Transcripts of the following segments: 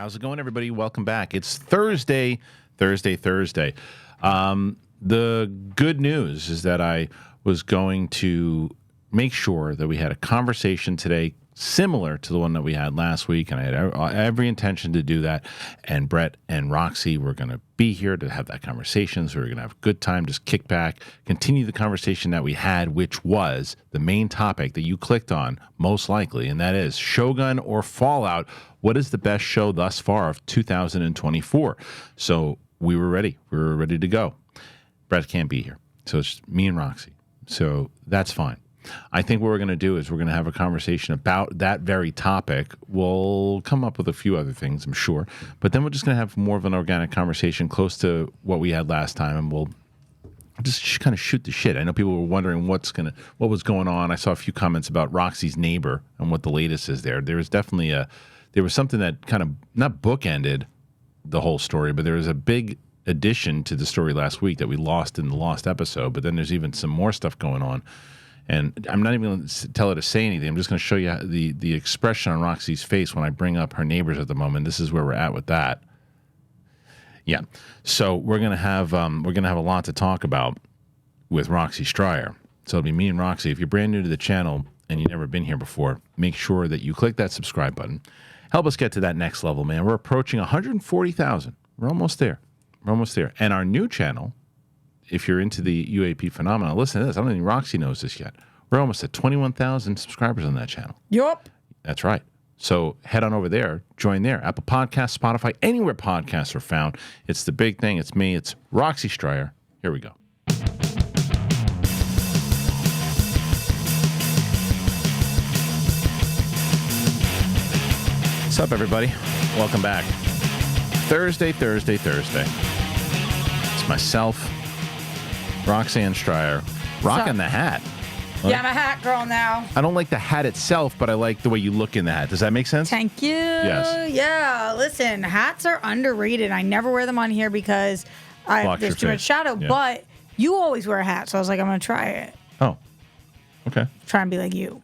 How's it going, everybody? Welcome back. It's Thursday. The good news is that I was going to make sure that we had a conversation today similar to the one that we had last week, and I had every intention to do that. And Brett and Roxy were going to be here to have that conversation, so we were going to have a good time, just kick back, continue the conversation that we had, which was the main topic that you clicked on, most likely, and that is Shogun or Fallout. What is the best show thus far of 2024? So we were ready. We were ready to go. Brett can't be here, so it's me and Roxy. So that's fine. I think what we're going to do is we're going to have a conversation about that very topic. We'll come up with a few other things, I'm sure. But then we're just going to have more of an organic conversation close to what we had last time, and we'll just kind of shoot the shit. I know people were wondering what was going on. I saw a few comments about Roxy's neighbor and what the latest is there. There was definitely there was something that kind of not bookended the whole story, but there was a big addition to the story last week that we lost in the lost episode. But then there's even some more stuff going on. And I'm not even going to tell her to say anything. I'm just going to show you the expression on Roxy's face when I bring up her neighbors at the moment. This is where we're at with that. Yeah. So we're going to have a lot to talk about with Roxy Stryer. So it'll be me and Roxy. If you're brand new to the channel and you've never been here before, make sure that you click that subscribe button. Help us get to that next level, man. We're approaching 140,000. We're almost there. And our new channel, if you're into the UAP phenomenon, listen to this. I don't think Roxy knows this yet. We're almost at 21,000 subscribers on that channel. Yup. That's right. So head on over there, join there. Apple Podcasts, Spotify, anywhere podcasts are found. It's the big thing. It's me. It's Roxy Stryer. Here we go. What's up, everybody? Welcome back. Thursday. It's myself, Roxanne Stryer, rocking the hat. Yeah, I'm a hat girl now. I don't like the hat itself, but I like the way you look in the hat. Does that make sense? Thank you. Yes. Yeah, listen, hats are underrated. I never wear them on here because there's too much shadow, yeah. But you always wear a hat, so I was like, I'm going to try it. Oh, okay. Try and be like you.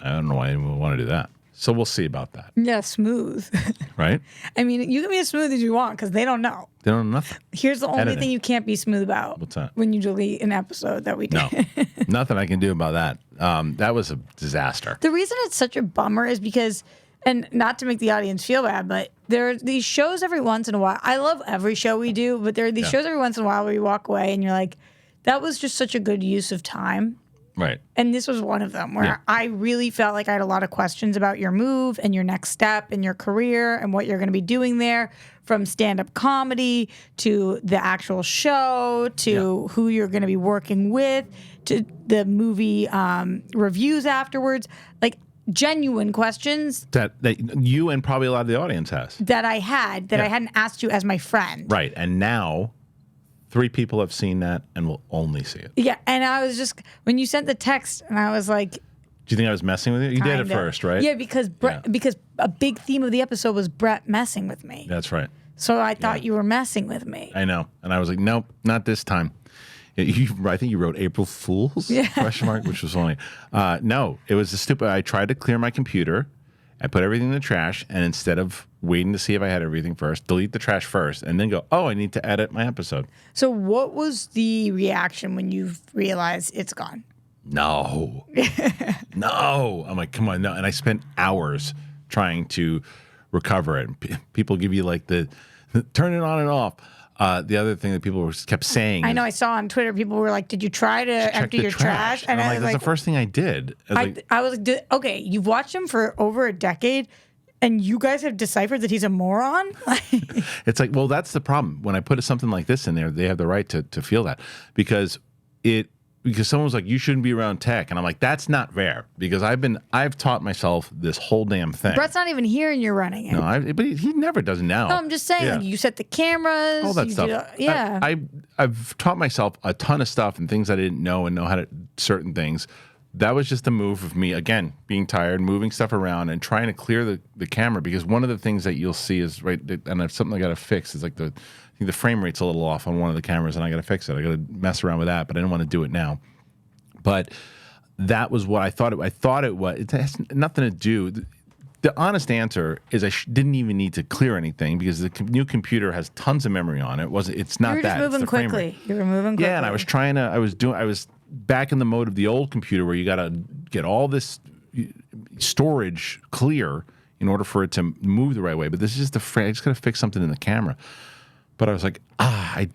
I don't know why anyone would want to do that. So we'll see about that. Yeah, smooth. Right? I mean, you can be as smooth as you want because they don't know. They don't know nothing. Here's the only thing you can't be smooth about. What's that? When you delete an episode that we did. No, nothing I can do about that. That was a disaster. The reason it's such a bummer is because, and not to make the audience feel bad, but there are these shows every once in a while. I love every show we do, but there are these shows every once in a while where you walk away and you're like, that was just such a good use of time. Right. And this was one of them where I really felt like I had a lot of questions about your move and your next step in your career and what you're going to be doing there, from stand-up comedy to the actual show to who you're going to be working with to the movie reviews afterwards. Like genuine questions that you and probably a lot of the audience has. That I had that I hadn't asked you as my friend. Right. And now 3 people have seen that and will only see it. Yeah, and I was just, when you sent the text, and I was like... Do you think I was messing with you? You did at first, right? Yeah, because because a big theme of the episode was Brett messing with me. That's right. So I thought you were messing with me. I know. And I was like, nope, not this time. I think you wrote April Fool's? Question mark, which was funny. No, it was a stupid... I tried to clear my computer. I put everything in the trash, and instead of waiting to see if I had everything first, delete the trash first, and then go, oh, I need to edit my episode. So what was the reaction when you realized it's gone? No. No. I'm like, come on, no. And I spent hours trying to recover it. People give you like the turn it on and off. The other thing that people kept saying. I know. I saw on Twitter people were like, "Did you try to empty your trash?" And I'm like, "That's the first thing I did." I was like, "Okay, you've watched him for over a decade, and you guys have deciphered that he's a moron." It's like, well, that's the problem. When I put something like this in there, they have the right to feel that because someone was like, you shouldn't be around tech. And I'm like, that's not fair because I've taught myself this whole damn thing. Brett's not even here and you're running it. No, but he never does now. No, I'm just saying, like, you set the cameras. All that stuff. I've taught myself a ton of stuff and things I didn't know and know how to certain things. That was just a move of me, again, being tired, moving stuff around and trying to clear the camera because one of the things that you'll see is, right, and it's something I got to fix is like I think the frame rate's a little off on one of the cameras and I got to fix it. I got to mess around with that, but I didn't want to do it now. But that was what I thought it was. It has nothing to do. the honest answer is I didn't even need to clear anything because the new computer has tons of memory on it. It's not You were that. just It's moving the frame quickly. rate. You were moving quickly. Yeah, and I was back in the mode of the old computer where you got to get all this storage clear in order for it to move the right way. But this is just the frame. I just got to fix something in the camera. But I was like, I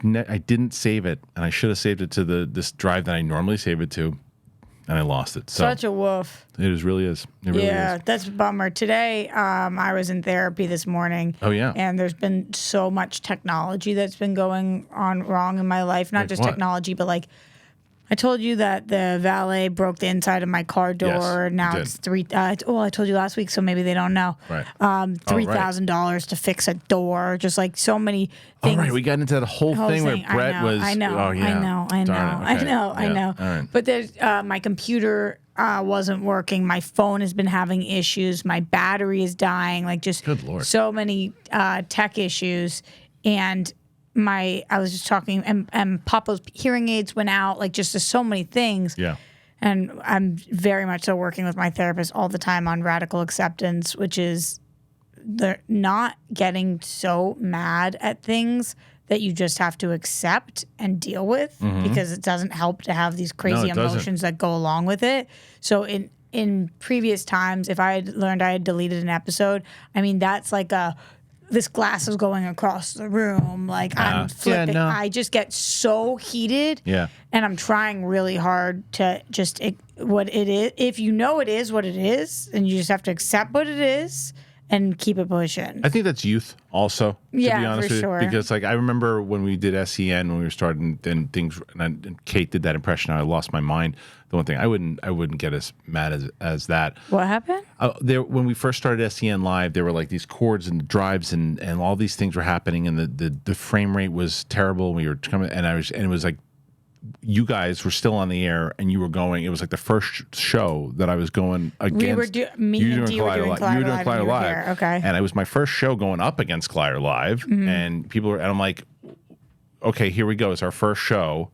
didn't save it, and I should have saved it to this drive that I normally save it to, and I lost it. So Such a woof. it really is. It really Yeah, is. that's a bummer. Today, I was in therapy this morning. Oh, yeah. And there's been so much technology that's been going on wrong in my life. Not Like just what? technology, but like I told you that the valet broke the inside of my car door. Yes, you Now did. it's I told you last week, so maybe they don't know. Right. $3,000 to fix a door. Just like so many things. Oh, right. We got into that whole thing where Brett was. I know. Oh, yeah. I Darn it. know. Okay. Yeah. All right. But there's my computer wasn't working. My phone has been having issues. My battery is dying. Like just Good Lord. so many tech issues. And I was just talking, and Papa's hearing aids went out. Like just there's so many things. Yeah. And I'm very much so working with my therapist all the time on radical acceptance, which is they're not getting so mad at things that you just have to accept and deal with because it doesn't help to have these crazy it doesn't. emotions that go along with it. So in previous times, if I had learned I had deleted an episode, I mean, that's like this glass is going across the room. Like I'm flipping. no. I just get so heated. Yeah. And I'm trying really hard to just what it is. If you know it is what it is, and you just have to accept what it is and keep it pushing. I think that's youth also, to Yeah, be honest for with sure. you. Because like I remember when we did SEN when we were starting and things and Kate did that impression, I lost my mind. The one thing I wouldn't get as mad as that. What happened? When we first started SEN Live, there were like these cords and drives and all these things were happening and the frame rate was terrible. We were coming and it was like you guys were still on the air and you were going. It was like the first show that I was going against. We were me and Dee were doing Collider You were doing Live. Collider And you were Live. here. Okay. And it was my first show going up against Collider Live, and and I'm like, okay, here we go. It's our first show,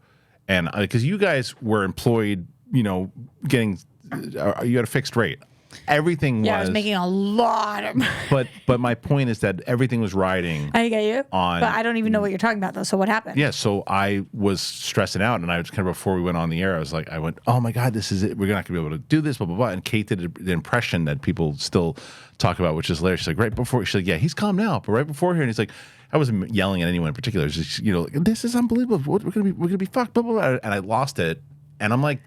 and because you guys were employed, getting you had a fixed rate. Everything Yeah, I was was making a lot of money. but my point is that everything was riding. I get you. On- But I don't even know what you're talking about, though. So what happened? Yeah, so I was stressing out, and I was kind of before we went on the air, I went, oh my God, this is it. We're not going to be able to do this, blah, blah, blah. And Kate did the impression that people still talk about, which is hilarious. She's like, right before, she's like, yeah, he's calm now, but right before here, and he's like, I wasn't yelling at anyone in particular. It was just, this is unbelievable. We're gonna be fucked, blah, blah, blah. And I lost it, and I'm like,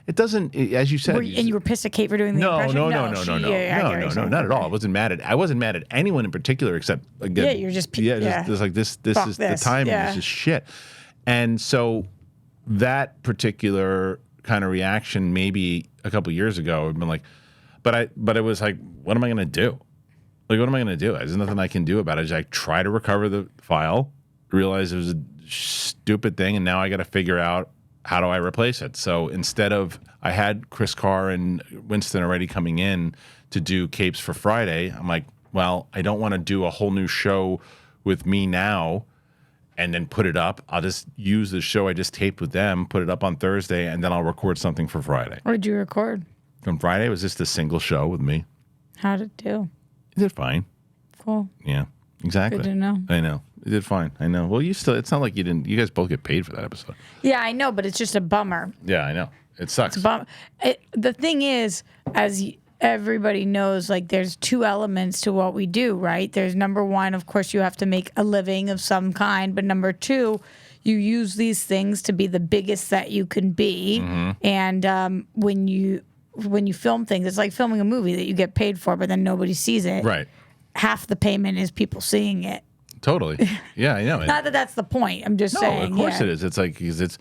it doesn't, as you said. And you were pissed at Kate for doing the impression? No, Yeah, I get what you're saying. not at all. I wasn't mad at anyone in particular except again. Yeah, you're just just like this Fuck is this. the timing Yeah. is just shit. And so that particular kind of reaction maybe a couple years ago would have been like, but it was like, what am I gonna do? Like, what am I gonna do? There's nothing I can do about it. I try to recover the file, realize it was a stupid thing, and now I got to figure out how do I replace it? So instead of, I had Chris Carr and Winston already coming in to do Capes for Friday. I'm like, well, I don't want to do a whole new show with me now and then put it up. I'll just use the show I just taped with them, put it up on Thursday, and then I'll record something for Friday. What did you record? On Friday, it was just a single show with me. How did it do? It did fine. Cool. Yeah, exactly. Good to know. I know. It did fine. I know. Well, it's not like you guys both get paid for that episode. Yeah, I know, but it's just a bummer. Yeah, I know. It sucks. The thing is, as everybody knows, like there's two elements to what we do, right? There's number one, of course, you have to make a living of some kind, but number two, you use these things to be the biggest that you can be. And when you film things, it's like filming a movie that you get paid for, but then nobody sees it. Right. Half the payment is people seeing it. Totally. Yeah, I know. Not that that's the point. I'm just saying. Of course it is. It's like, because it's,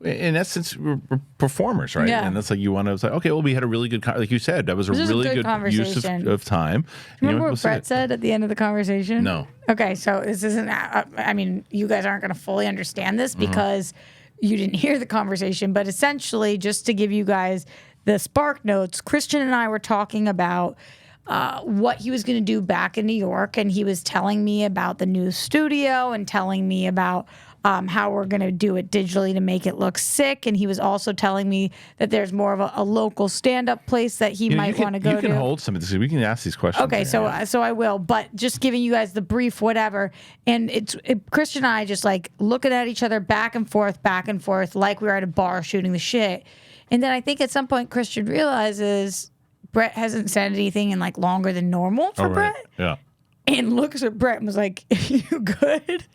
in essence, we're performers, right? Yeah. And that's like, you want to, it's like, okay, well, we had a really good, like you said, that was a This is a really good good use conversation. of time. Remember We'll what see Brett it. said at the end of the conversation? No. Okay, so this isn't, I mean, you guys aren't going to fully understand this because you didn't hear the conversation, but essentially, just to give you guys the spark notes, Kristian and I were talking about what he was going to do back in New York, and he was telling me about the new studio and telling me about how we're going to do it digitally to make it look sick. And he was also telling me that there's more of a local stand-up place that he might want to go to. You can hold some of this. We can ask these questions. Okay, so I will, but just giving you guys the brief, whatever. And Kristian and I just like looking at each other back and forth, like we were at a bar shooting the shit. And then I think at some point Kristian realizes Brett hasn't said anything in like longer than normal for Brett. Yeah. And looks at Brett and was like, "You good?"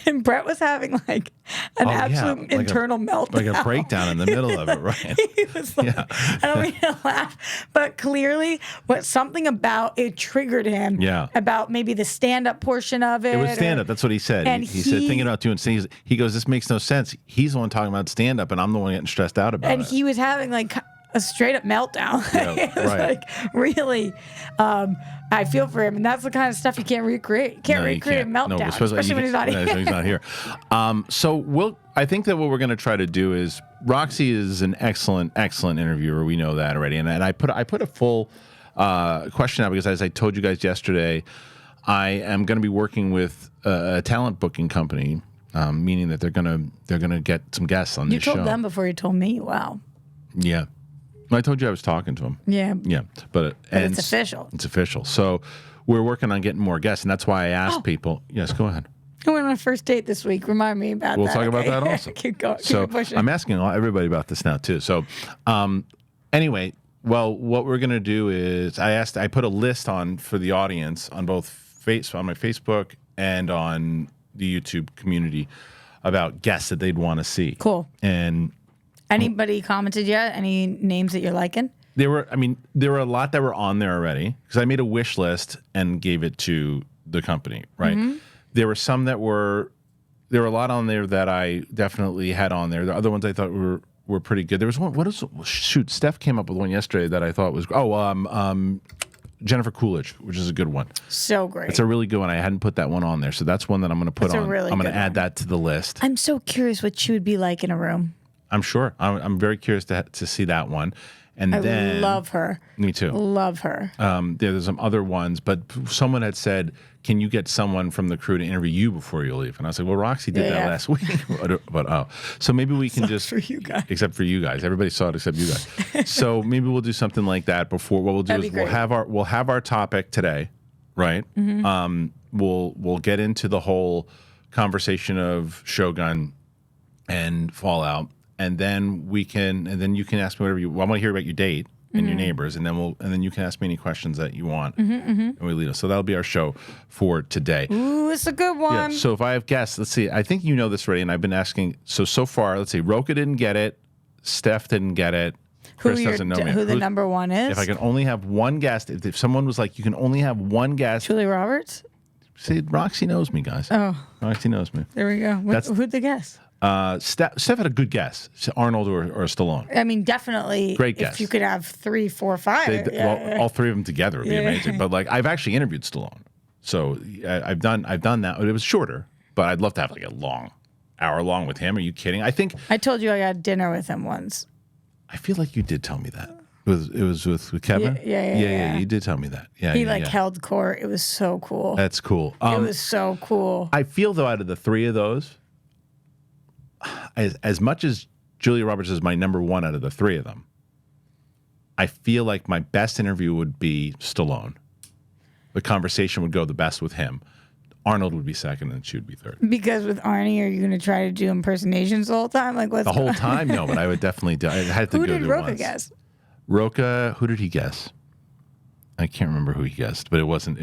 And Brett was having like an absolute internal meltdown. Like a breakdown in the middle of it, right? He was like, I don't mean to laugh, but clearly something about it triggered him. Yeah. About maybe the stand-up portion of it. It was stand-up. That's what he said. And he said, thinking about doing stand. He goes, this makes no sense. He's the one talking about stand-up, and I'm the one getting stressed out about it. And he was having like a straight up meltdown. Yeah, It was right. like really, I feel for him, and that's the kind of stuff you can't recreate. You can't recreate a meltdown, especially when he's not here. He's not here. So I think that what we're going to try to do is Roxy is an excellent interviewer. We know that already, and I put a full question out because as I told you guys yesterday, I am going to be working with a talent booking company, meaning that they're gonna get some guests on this show. You told them before you told me. Wow. Yeah. I told you I was talking to him. Yeah. Yeah. But it's official. It's official. So we're working on getting more guests, and that's why I asked people. Yes, go ahead. I went on a first date this week. Remind me about that. We'll talk about that also. Keep going. So keep pushing. I'm asking everybody about this now too. So anyway, well, what we're gonna do is I put a list on for the audience on both on my Facebook and on the YouTube community about guests that they'd want to see. Cool. And anybody commented yet? Any names that you're liking? There were a lot that were on there already because I made a wish list and gave it to the company, right? Mm-hmm. There were some there were a lot on there that I definitely had on there. The other ones I thought were pretty good. There was one, Steph came up with one yesterday that I thought was, Jennifer Coolidge, which is a good one. So great. It's a really good one. I hadn't put that one on there. So that's one that I'm going to put on. Really I'm going to add that to the list. I'm so curious what she would be like in a room. I'm sure. I'm very curious to see that one. And then love her. Me too. Love her. There's some other ones, but someone had said, "Can you get someone from the crew to interview you before you leave?" And I was like, "Well, Roxy did that last week." but so maybe we can just for you guys, except for you guys. Everybody saw it except you guys. So maybe we'll do something like that before. What we'll do is we'll have our topic today, right? Mm-hmm. We'll get into the whole conversation of Shogun and Fallout. And then you can ask me whatever you. Well, I want to hear about your date and your neighbors, and then you can ask me any questions that you want, and we lead us. So that'll be our show for today. Ooh, it's a good one. Yeah. So if I have guests, let's see. I think you know this already, and I've been asking. So far, let's see. Roka didn't get it. Steph didn't get it. Chris doesn't know me. Who the number one is? If I can only have one guest, if someone was like, you can only have one guest. Julie Roberts. See, Roxy knows me, guys. Oh, Roxy knows me. There we go. Who'd the guess? Steph had a good guess. Arnold or Stallone. I mean, definitely. Great guess. If you could have 3, 4, 5. All three of them together would be amazing. But like, I've actually interviewed Stallone, so I've done that. It was shorter, but I'd love to have like a long, hour-long with him. Are you kidding? I told you I got dinner with him once. I feel like you did tell me that. It was with Kevin. Yeah. You did tell me that. Yeah, he held court. It was so cool. That's cool. It was so cool. I feel though, out of the three of those, as much as Julia Roberts is my number one out of the three of them, I feel like my best interview would be Stallone. The conversation would go the best with him. Arnold would be second, and she would be third. Because with Arnie, are you going to try to do impersonations the whole time? Like what's the whole time? No, but I would definitely do. I had to Who go did do Roka once. guess? Roka, who did he guess? I can't remember who he guessed, but it wasn't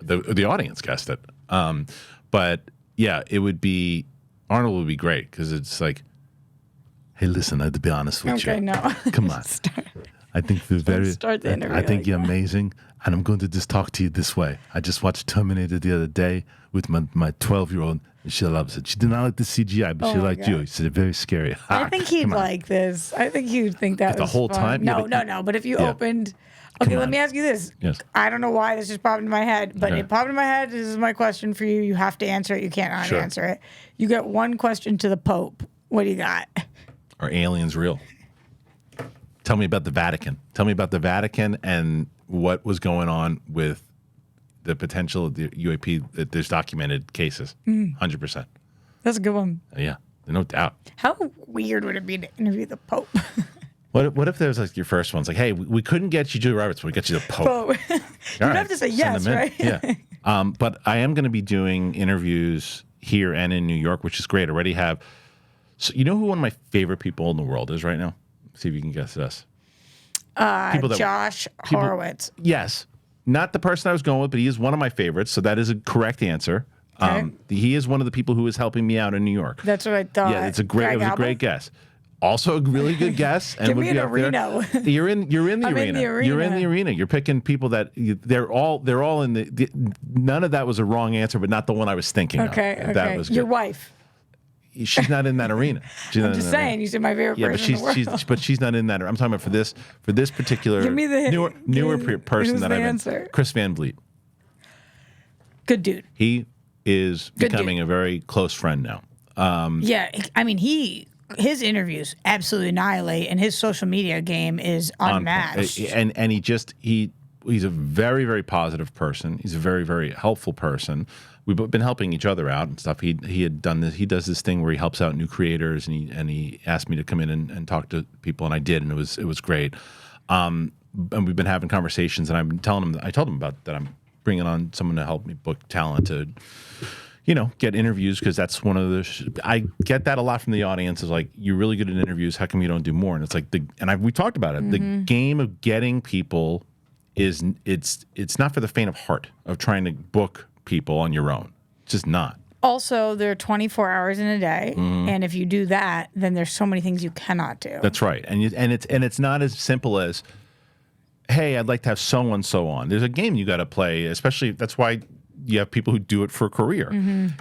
the audience guessed it. But yeah, it would be Arnold would be great because it's like, hey, listen, I have to be honest with you. Okay, no. Come on. I think Start the interview I think you're amazing, and I'm going to just talk to you this way. I just watched Terminator the other day with my 12-year-old, and she loves it. She did not like the CGI, but she liked you. She said, very scary. I think he'd like this. I think he would think that was the whole fun. time. No. But if you opened, okay, let me ask you this. Yes. I don't know why this just popped into my head, but it popped in my head. This is my question for you. You have to answer it. You can't not answer it. You get one question to the Pope. What do you got? Are aliens real? Tell me about the Vatican. Tell me about the Vatican and what was going on with the potential of the UAP. That there's documented cases, 100%. That's a good one. Yeah, no doubt. How weird would it be to interview the Pope? What if there was like your first one's like, hey, we couldn't get you Julia Roberts, but we got you the Pope. You'd have to say yes, right? Yeah. But I am going to be doing interviews here and in New York, which is great. I already have. So you know who one of my favorite people in the world is right now? See if you can guess this. Josh Horowitz. Yes. Not the person I was going with, but he is one of my favorites. So that is a correct answer. Okay. He is one of the people who is helping me out in New York. That's what I thought. Yeah, it was a great guess. Also a really good guess. And Give me an arena. You're in the arena. You're in the arena. You're picking people that they're all in the none of that was a wrong answer, but not the one I was thinking of. Okay. That was good. Your wife. She's not in that arena. I'm just saying, you said my favorite person in the world. But she's not in that. I'm talking about for this particular Give me the newer person that I'm answer. in. Chris Van Vliet. Good dude. He is becoming a very close friend now. Yeah, I mean his interviews absolutely annihilate, and his social media game is unmatched. And he's a very, very positive person. He's a very, very helpful person. We've been helping each other out and stuff. He had done this. He does this thing where he helps out new creators, and he asked me to come in and talk to people, and I did, and it was great. And we've been having conversations, and I've been telling him. I told him about that. I'm bringing on someone to help me book talent to, get interviews, because that's one of the. I get that a lot from the audience. Is like, you're really good at interviews. How come you don't do more? And it's like we talked about it. The game of getting people is it's not for the faint of heart of trying to book people on your own. It's just not. Also, there are 24 hours in a day, and if you do that, then there's so many things you cannot do. That's right, and it's not as simple as, hey, I'd like to have so and so on. There's a game you got to play, especially that's why you have people who do it for a career,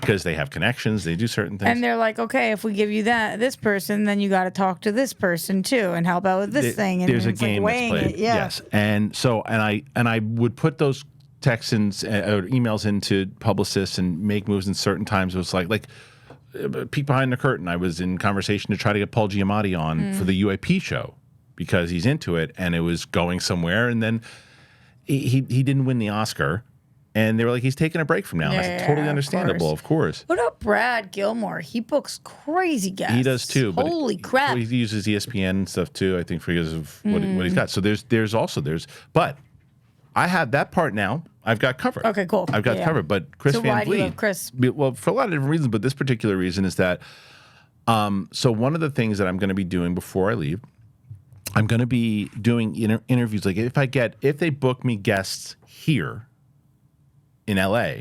because they have connections, they do certain things, and they're like, okay, if we give you this person, then you got to talk to this person too, and help out with this thing. And there's a game that's played, yes, and so and I would put those texts or emails into publicists and make moves in certain times. It was like peek behind the curtain. I was in conversation to try to get Paul Giamatti on for the UAP show because he's into it, and it was going somewhere. And then he didn't win the Oscar, and they were like, he's taking a break from now. And I said, totally understandable, of course. What about Brad Gilmore? He books crazy guests. He does too. Holy crap! He uses ESPN and stuff too, I think, because of what he's got. So but I have that part now. I've got covered. Okay, cool. I've got covered. But Chris Van Vliet. Why do you love Chris? Well, for a lot of different reasons, but this particular reason is that. So one of the things that I'm going to be doing before I leave, I'm going to be doing interviews. Like if they book me guests here in LA,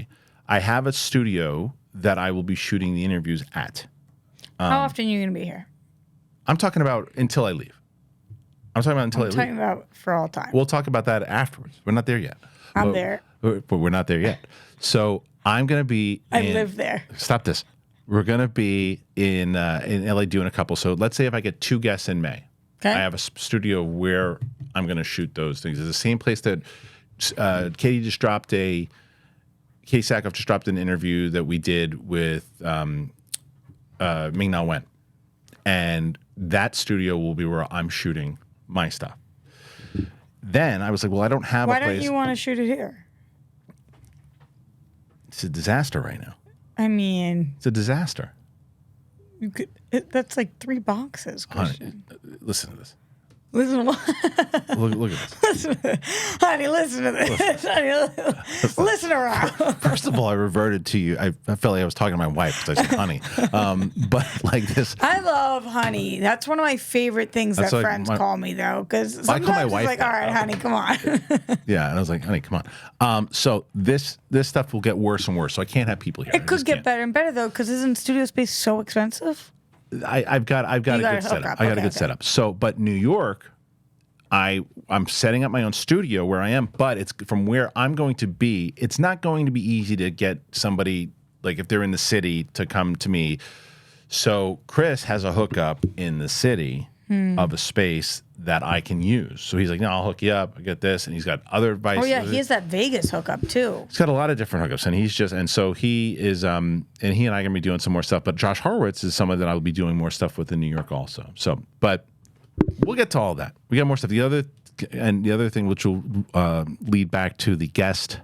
I have a studio that I will be shooting the interviews at. How often are you going to be here? I'm talking about until I leave. I'm talking about for all time. We'll talk about that afterwards. We're not there yet. I'm there. But we're not there yet. So I'm going to be I live there. Stop this. We're going to be in LA doing a couple. So let's say if I get 2 guests in May, I have a studio where I'm going to shoot those things. It's the same place that Katie Sackhoff just dropped an interview that we did with Ming-Na Wen. And that studio will be where I'm shooting my stuff. Then I was like, well, I don't have a place. Why don't you want to shoot it here? It's a disaster right now. I mean, it's a disaster. You could. That's like 3 boxes, Kristian. Honey, listen to this. Listen to what? Look at this. Honey, listen to this. Honey, listen around. First of all, I reverted to you. I felt like I was talking to my wife because I said honey. But like this. I love honey. That's one of my favorite things that like friends call me, though. Because sometimes I call my wife it's like, all right, honey, come on. Yeah, and I was like, honey, come on. So this stuff will get worse and worse. So I can't have people here. It could get better and better, though, because isn't studio space so expensive? I've got a good setup. I got a good setup. So, but New York, I'm setting up my own studio where I am, but it's from where I'm going to be. It's not going to be easy to get somebody, like if they're in the city, to come to me. So Chris has a hookup in the city of a space that I can use. So he's like, no, I'll hook you up. I get this, and he's got other devices. Oh yeah, he has that Vegas hookup too. He's got a lot of different hookups, and so he is, and he and I are gonna be doing some more stuff. But Josh Horowitz is someone that I will be doing more stuff with in New York also. So, but we'll get to all that. We got more stuff. The other thing, which will lead back to the guest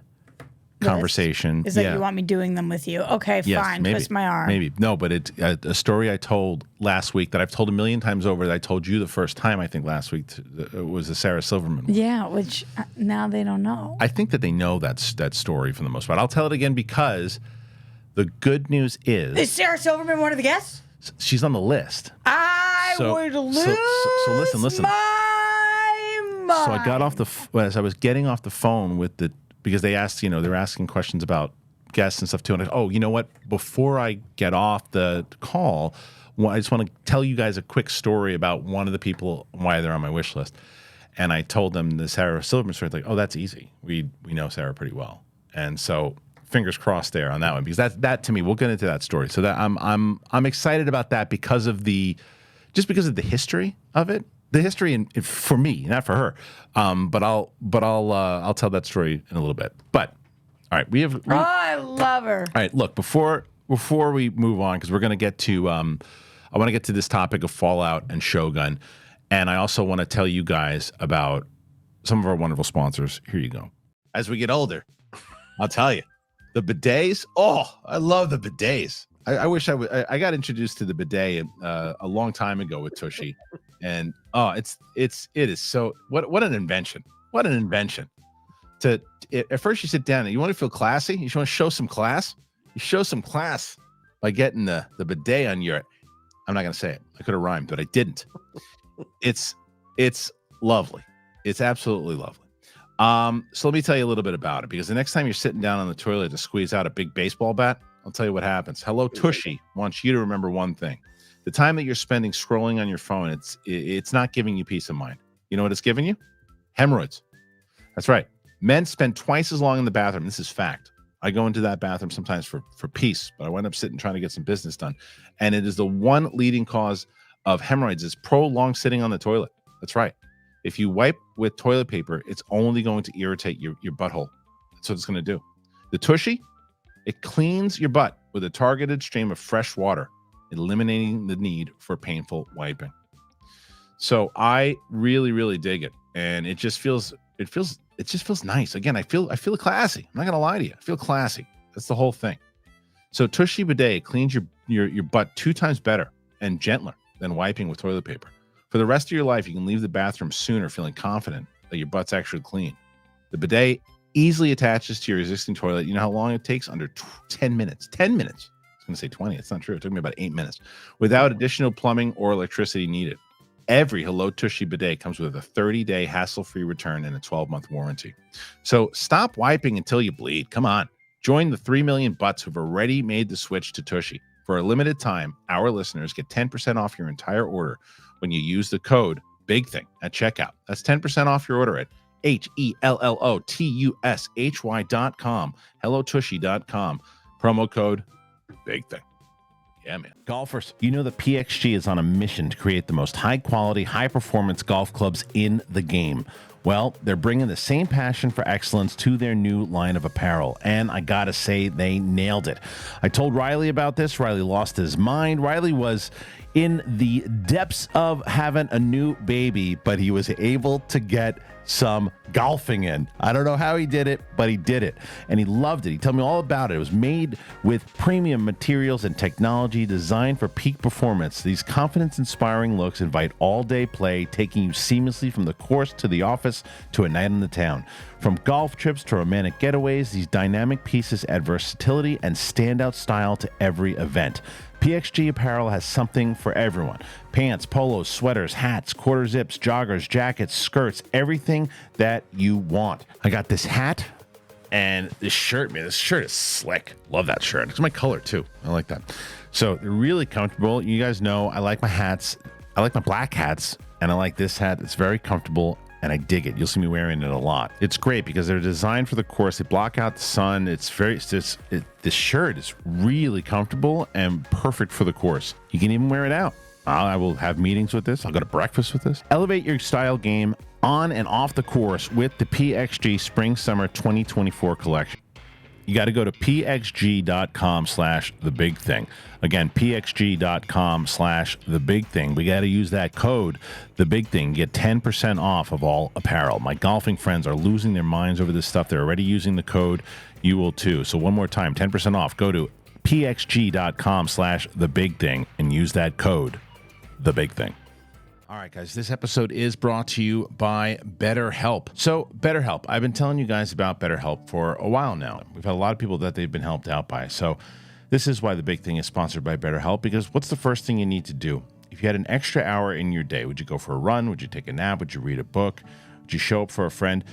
conversation. Is that you want me doing them with you? Okay, Yes, fine. maybe, Twist my arm. Maybe. No, but it's a story I told last week that I've told a million times over that I told you the first time, I think, last week. Was the Sarah Silverman one. Yeah, which now they don't know. I think that they know that story for the most part. I'll tell it again because the good news Is Sarah Silverman one of the guests? she's on the list. I would lose so listen. my mind. So I got off as I was getting off the phone with because they asked, they were asking questions about guests and stuff too. And you know what? Before I get off the call, I just want to tell you guys a quick story about one of the people, why they're on my wish list. And I told them the Sarah Silverman story. Like, oh, that's easy. We know Sarah pretty well. And so fingers crossed there on that one, because that to me, we'll get into that story. So that I'm excited about that because of the history of it. The history for me, not for her. But I'll tell that story in a little bit. But all right, I love her. All right, look, before we move on, because we're going to get to I want to get to this topic of Fallout and Shogun, and I also want to tell you guys about some of our wonderful sponsors. Here you go. As we get older, I'll tell you, the bidets. Oh, I love the bidets. I wish I got introduced to the bidet a long time ago with Tushy, and it is so what an invention. What an invention. At first you sit down and you want to feel classy. You want to show some class. You show some class by getting the bidet on your. I'm not going to say it. I could have rhymed, but I didn't. It's lovely. It's absolutely lovely. So let me tell you a little bit about it, because the next time you're sitting down on the toilet to squeeze out a big baseball bat, I'll tell you what happens. Hello Tushy wants you to remember one thing. The time that you're spending scrolling on your phone, it's not giving you peace of mind. You know what it's giving you? Hemorrhoids. That's right. Men spend twice as long in the bathroom. This is fact. I go into that bathroom sometimes for peace, but I wind up sitting trying to get some business done. And it is the one leading cause of hemorrhoids is prolonged sitting on the toilet. That's right. If you wipe with toilet paper, it's only going to irritate your butthole. That's what it's going to do. The Tushy, it cleans your butt with a targeted stream of fresh water, eliminating the need for painful wiping. So I really, really dig it. And it just feels nice. Again, I feel classy. I'm not gonna lie to you. I feel classy. That's the whole thing. So Tushy Bidet cleans your butt 2 times better and gentler than wiping with toilet paper. For the rest of your life, you can leave the bathroom sooner feeling confident that your butt's actually clean. The bidet easily attaches to your existing toilet. You know how long it takes? Under 10 minutes. 10 minutes. I was gonna say 20. It's not true. It took me about 8 minutes without additional plumbing or electricity needed. Every Hello Tushy bidet comes with a 30-day hassle-free return and a 12-month warranty. So stop wiping until you bleed. Come on. Join the 3 million butts who've already made the switch to Tushy. For a limited time, our listeners get 10% off your entire order when you use the code BIGTHING at checkout. That's 10% off your order at HELLOTUSHY.com, HelloTushy.com. Promo code BIGTHING. Yeah, man. Golfers, you know that PXG is on a mission to create the most high-quality, high-performance golf clubs in the game. Well, they're bringing the same passion for excellence to their new line of apparel, and I gotta say, they nailed it. I told Riley about this. Riley lost his mind. Riley was in the depths of having a new baby, but he was able to get some golfing in. I don't know how he did it, but he did it, and he loved it. He told me all about it. It was made with premium materials and technology designed for peak performance. These confidence-inspiring looks invite all-day play, taking you seamlessly from the course to the office to a night in the town. From golf trips to romantic getaways, these dynamic pieces add versatility and standout style to every event. PXG apparel has something for everyone. Pants, polos, sweaters, hats, quarter zips, joggers, jackets, skirts, everything that you want. I got this hat and this shirt, man. This shirt is slick. Love that shirt. It's my color too. I like that. So they're really comfortable. You guys know I like my hats. I like my black hats, and I like this hat. It's very comfortable, and I dig it. You'll see me wearing it a lot. It's great because they're designed for the course. They block out the sun. This shirt is really comfortable and perfect for the course. You can even wear it out. I will have meetings with this. I'll go to breakfast with this. Elevate your style game on and off the course with the PXG Spring Summer 2024 collection. you got to go to pxg.com/thebigthing. Again, pxg.com/thebigthing. We got to use that code, thebigthing, get 10% off of all apparel. My golfing friends are losing their minds over this stuff. They're already using the code. You will too. So one more time, 10% off. Go to pxg.com/thebigthing and use that code, thebigthing. All right, guys, this episode is brought to you by BetterHelp. So, BetterHelp, I've been telling you guys about BetterHelp for a while now. We've had a lot of people that they've been helped out by. So, this is why The Big Thing is sponsored by BetterHelp, because what's the first thing you need to do? If you had an extra hour in your day, would you go for a run? Would you take a nap? Would you read a book? Would you show up for a friend?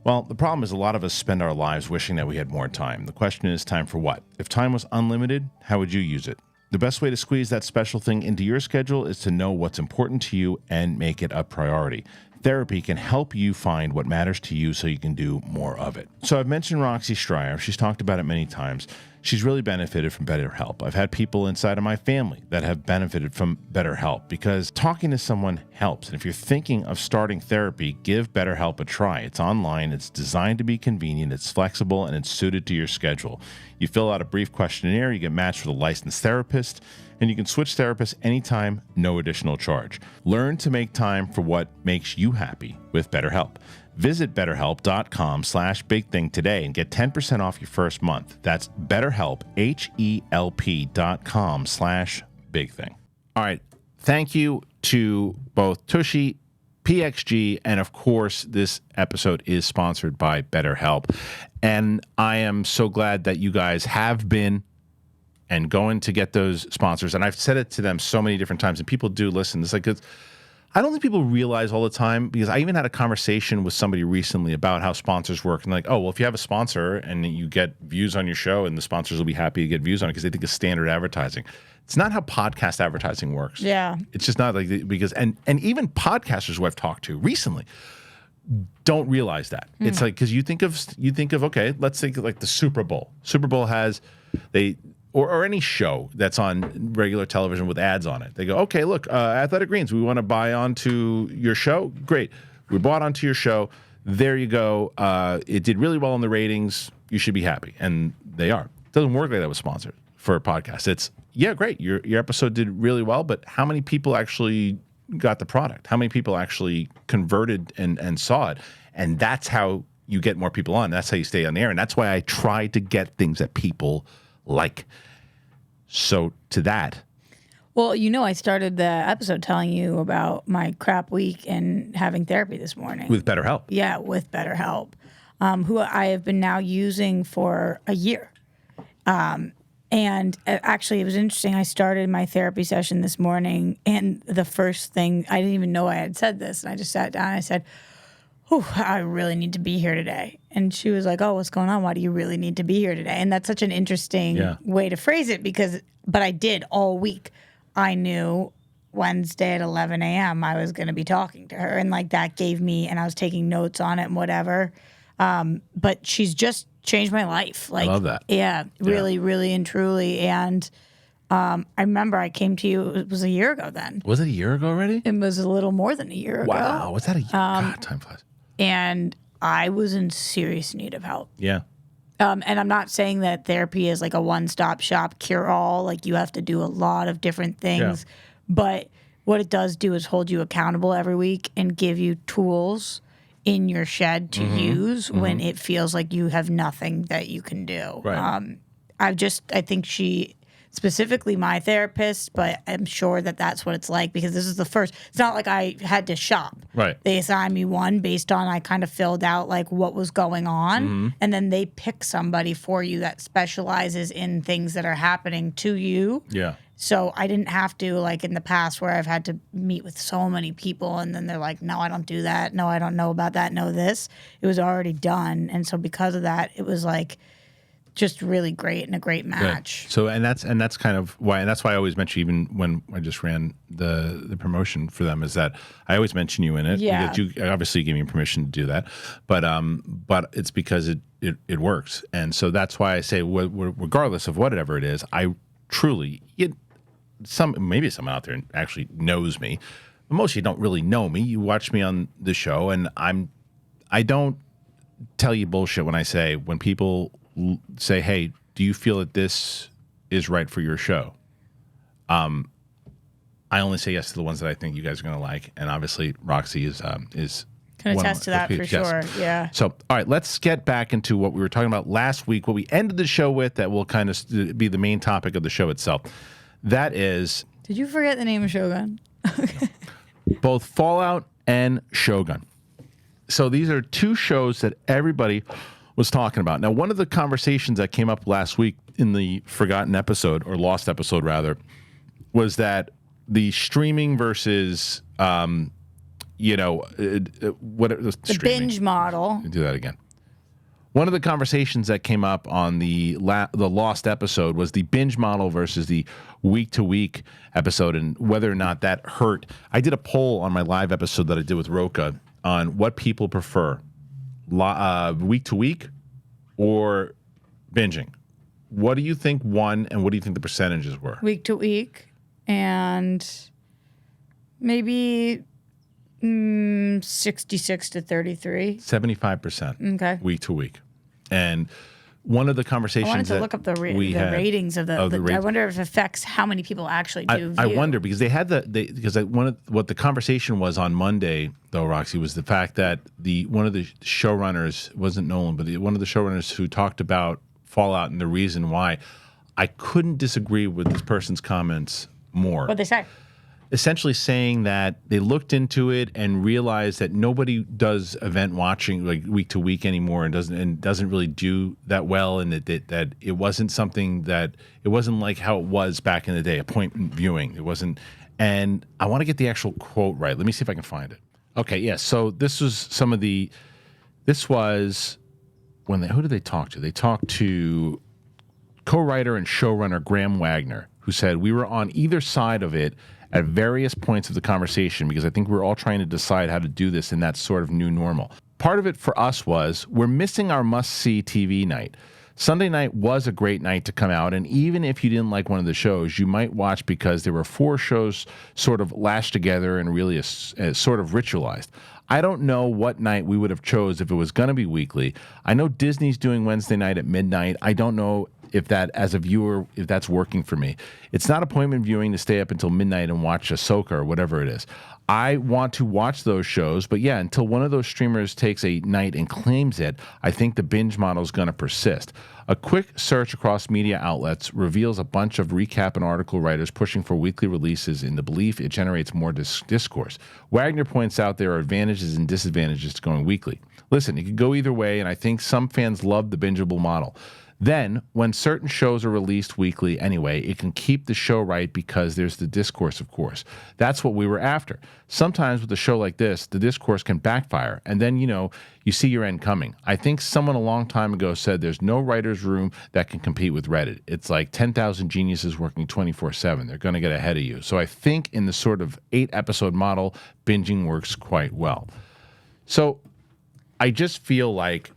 Well, the problem is a lot of us spend our lives wishing that we had more time. The question is, time for what? If time was unlimited, how would you use it? The best way to squeeze that special thing into your schedule is to know what's important to you and make it a priority. Therapy can help you find what matters to you so you can do more of it. So I've mentioned Roxy Stryer. She's talked about it many times. She's really benefited from BetterHelp. I've had people inside of my family that have benefited from BetterHelp because talking to someone helps. And if you're thinking of starting therapy, give BetterHelp a try. It's online, it's designed to be convenient, it's flexible, and it's suited to your schedule. You fill out a brief questionnaire, you get matched with a licensed therapist, and you can switch therapists anytime, no additional charge. Learn to make time for what makes you happy with BetterHelp. Visit BetterHelp.com/bigthing today and get 10% off your first month. That's BetterHelp, HELP.com/bigthing. All right. Thank you to both Tushy, PXG, and of course, this episode is sponsored by BetterHelp. And I am so glad that you guys have been and going to get those sponsors. And I've said it to them so many different times, and people do listen. It's like, I don't think people realize all the time, because I even had a conversation with somebody recently about how sponsors work. And like, oh, well, if you have a sponsor and you get views on your show, and the sponsors will be happy to get views on it because they think it's standard advertising. It's not how podcast advertising works. Yeah. It's just not like, because, and even podcasters who I've talked to recently don't realize that. It's like, because you think of, okay, let's think of like the Super Bowl. Super Bowl has, or any show that's on regular television with ads on it. They go, okay, look, Athletic Greens, we want to buy onto your show. Great. We bought onto your show. There you go. It did really well in the ratings. You should be happy. And they are. It doesn't work like that with sponsors for a podcast. It's, yeah, great. Your episode did really well, but how many people actually got the product? How many people actually converted and saw it? And that's how you get more people on. That's how you stay on the air. And that's why I try to get things that people like. So to that. Well, I started the episode telling you about my crap week and having therapy this morning. With BetterHelp. Yeah, with BetterHelp, who I have been now using for a year. And actually, it was interesting. I started my therapy session this morning, and the first thing, I didn't even know I had said this, and I just sat down and I said, I really need to be here today. And she was like, oh, what's going on? Why do you really need to be here today? And that's such an interesting way to phrase it, but I did all week. I knew Wednesday at 11 a.m. I was going to be talking to her. And like that gave me, and I was taking notes on it and whatever. But she's just changed my life. Like, I love that. Yeah, really, really and truly. And I remember I came to you, it was a year ago then. Was it a year ago already? It was a little more than a year ago. Wow, was that a year? God, time flies. And I was in serious need of help. Yeah. And I'm not saying that therapy is like a one-stop shop cure-all. Like you have to do a lot of different things. Yeah. But what it does do is hold you accountable every week and give you tools in your shed to use when it feels like you have nothing that you can do. Right. I think she, specifically my therapist, but I'm sure that that's what it's like because this is the first. It's not like I had to shop. Right. They assigned me one based on I kind of filled out like what was going on, and then they pick somebody for you that specializes in things that are happening to you. Yeah. So I didn't have to, like in the past where I've had to meet with so many people and then they're like, no, I don't do that. No, I don't know about that. No, this. It was already done. And so because of that, it was like just really great and a great match. Good. So and that's kind of why, and that's why I always mention, even when I just ran the promotion for them, is that I always mention you in it. Yeah. Because you obviously gave me permission to do that. But it's because it works. And so that's why I say regardless of whatever it is, I truly maybe someone out there actually knows me, but most of you don't really know me. You watch me on the show, and I don't tell you bullshit when I say when people say, hey, do you feel that this is right for your show? I only say yes to the ones that I think you guys are going to like, and obviously Roxy is can attest to that for sure. Yeah. So, all right, let's get back into what we were talking about last week, what we ended the show with, that will kind of be the main topic of the show itself. That is... Did you forget the name of Shogun? Both Fallout and Shogun. So these are two shows that everybody was talking about. Now, one of the conversations that came up last week in the forgotten episode, or lost episode rather, was that the streaming versus... the binge model. Do that again. One of the conversations that came up on the lost episode was the binge model versus the week-to-week episode, and whether or not that hurt. I did a poll on my live episode that I did with Roka on what people prefer, week-to-week or binging. What do you think won, and what do you think the percentages were? Week-to-week, and maybe... 66 to 33. 75%. Okay. Week to week. And one of the conversations I wanted to look up the ratings of the I wonder if it affects how many people actually do view. I wonder, because they had what the conversation was on Monday, though, Roxy, was the fact that one of the showrunners, wasn't Nolan, but one of the showrunners who talked about Fallout and the reason why, I couldn't disagree with this person's comments more. What'd they say? Essentially saying that they looked into it and realized that nobody does event watching like week to week anymore, and doesn't really do that well, and that it wasn't something that it wasn't like how it was back in the day, appointment viewing. It wasn't, and I want to get the actual quote right. Let me see if I can find it. Okay, yeah. So this was who did they talk to? They talked to co-writer and showrunner Graham Wagner, who said, we were on either side of it at various points of the conversation, because I think we're all trying to decide how to do this in that sort of new normal. Part of it for us was we're missing our must-see TV night. Sunday night was a great night to come out, and even if you didn't like one of the shows, you might watch because there were 4 shows sort of lashed together and really sort of ritualized. I don't know what night we would have chose if it was going to be weekly. I know Disney's doing Wednesday night at midnight. I don't know if that, as a viewer, if that's working for me. It's not appointment viewing to stay up until midnight and watch Ahsoka or whatever it is. I want to watch those shows, but yeah, until one of those streamers takes a night and claims it, I think the binge model is going to persist. A quick search across media outlets reveals a bunch of recap and article writers pushing for weekly releases in the belief it generates more discourse. Wagner points out there are advantages and disadvantages to going weekly. Listen, it could go either way, and I think some fans love the bingeable model. Then, when certain shows are released weekly anyway, it can keep the show right because there's the discourse, of course. That's what we were after. Sometimes with a show like this, the discourse can backfire, and then, you see your end coming. I think someone a long time ago said there's no writer's room that can compete with Reddit. It's like 10,000 geniuses working 24/7. They're going to get ahead of you. So I think in the sort of 8-episode model, binging works quite well. So I just feel like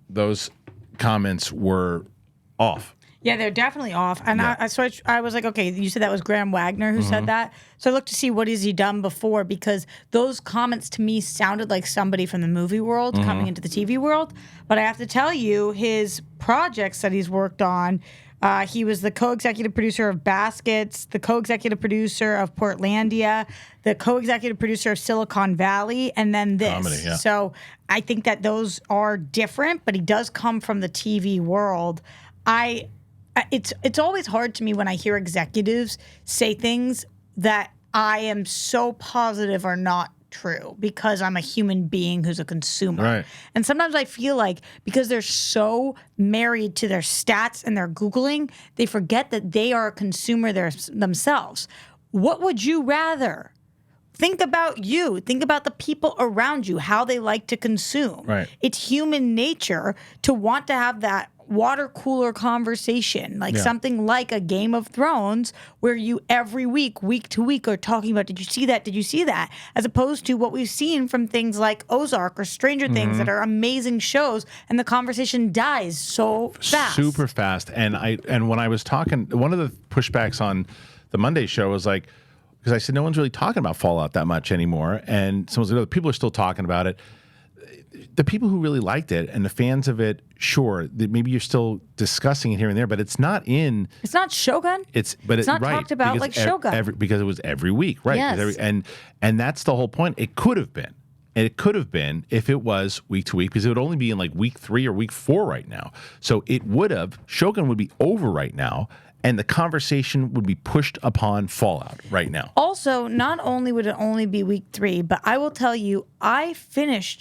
those comments were off. Yeah, they're definitely off. And yeah. I was like, okay, you said that was Graham Wagner who said that. So I looked to see what has he done before, because those comments to me sounded like somebody from the movie world coming into the TV world. But I have to tell you, his projects that he's worked on, he was the co-executive producer of Baskets, the co-executive producer of Portlandia, the co-executive producer of Silicon Valley, and then this. Comedy, yeah. So I think that those are different, but he does come from the TV world. It's always hard to me when I hear executives say things that I am so positive are not true, because I'm a human being who's a consumer. Right. And sometimes I feel like because they're so married to their stats and their Googling, they forget that they are a consumer themselves. What would you rather? Think about you. Think about the people around you, how they like to consume. Right. It's human nature to want to have that water cooler conversation, like something like a Game of Thrones, where you every week to week, are talking about, did you see that? Did you see that? As opposed to what we've seen from things like Ozark or Stranger Things that are amazing shows, and the conversation dies so fast. Super fast. And when I was talking, one of the pushbacks on the Monday show was like, because I said no one's really talking about Fallout that much anymore, and someone's like, oh, people are still talking about it. the people who really liked it and the fans of it, sure, maybe you're still discussing it here and there, but it's not in. It's not Shogun. It's not talked about like Shogun. Because it was every week, right? Yes. And that's the whole point. It could have been. And it could have been if it was week to week, because it would only be in like week 3 or week 4 right now. So it would have, Shogun would be over right now, and the conversation would be pushed upon Fallout right now. Also, not only would it only be week 3, but I will tell you, I finished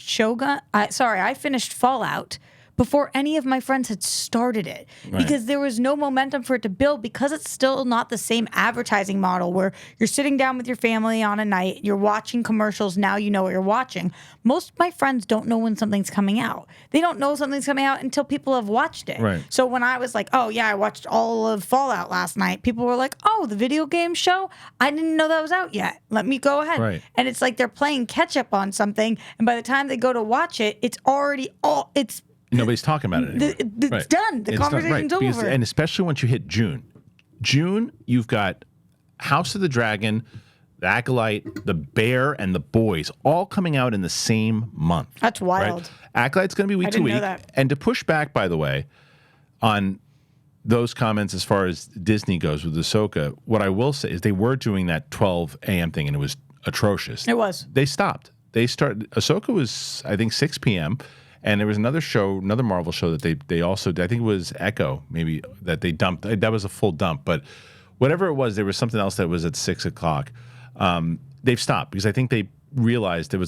Fallout before any of my friends had started it, because there was no momentum for it to build, because it's still not the same advertising model where you're sitting down with your family on a night, you're watching commercials, now you know what you're watching. Most of my friends don't know when something's coming out. They don't know something's coming out until people have watched it. Right. So when I was like, oh yeah, I watched all of Fallout last night, people were like, oh, the video game show? I didn't know that was out yet. Let me go ahead. Right. And it's like they're playing catch up on something, and by the time they go to watch it, it's already Nobody's talking about it anymore. It's done. The conversation's over. Because, and especially once you hit June. June, you've got House of the Dragon, The Acolyte, The Bear, and The Boys all coming out in the same month. That's wild. Right? Acolyte's going to be week to week. Know that. And to push back, by the way, on those comments as far as Disney goes with Ahsoka, what I will say is they were doing that 12 a.m. thing, and it was atrocious. It was. They stopped. Ahsoka was, I think, 6 p.m., and there was another show, another Marvel show that they also did. I think it was Echo, maybe, that they dumped. That was a full dump. But whatever it was, there was something else that was at 6 o'clock. They've stopped because I think they realized that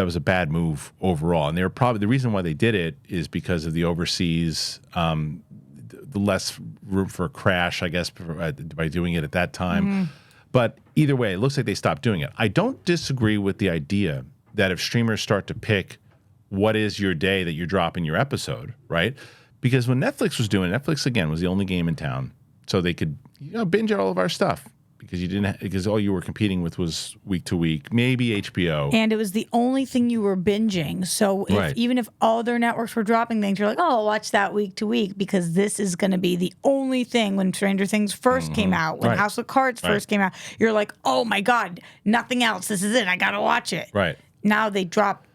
was a bad move overall. And they were probably, the reason why they did it is because of the overseas, the less room for a crash, I guess, by doing it at that time. Mm-hmm. But either way, it looks like they stopped doing it. I don't disagree with the idea that if streamers start to pick what is your day that you're dropping your episode, right? Because when Netflix was doing it, Netflix, again, was the only game in town. So they could binge all of our stuff because all you were competing with was week to week, maybe HBO. And it was the only thing you were binging. So even if other networks were dropping things, you're like, oh, I'll watch that week to week because this is going to be the only thing. When Stranger Things first came out, when House of Cards first came out, you're like, oh my God, nothing else. This is it. I got to watch it. Right. Now they drop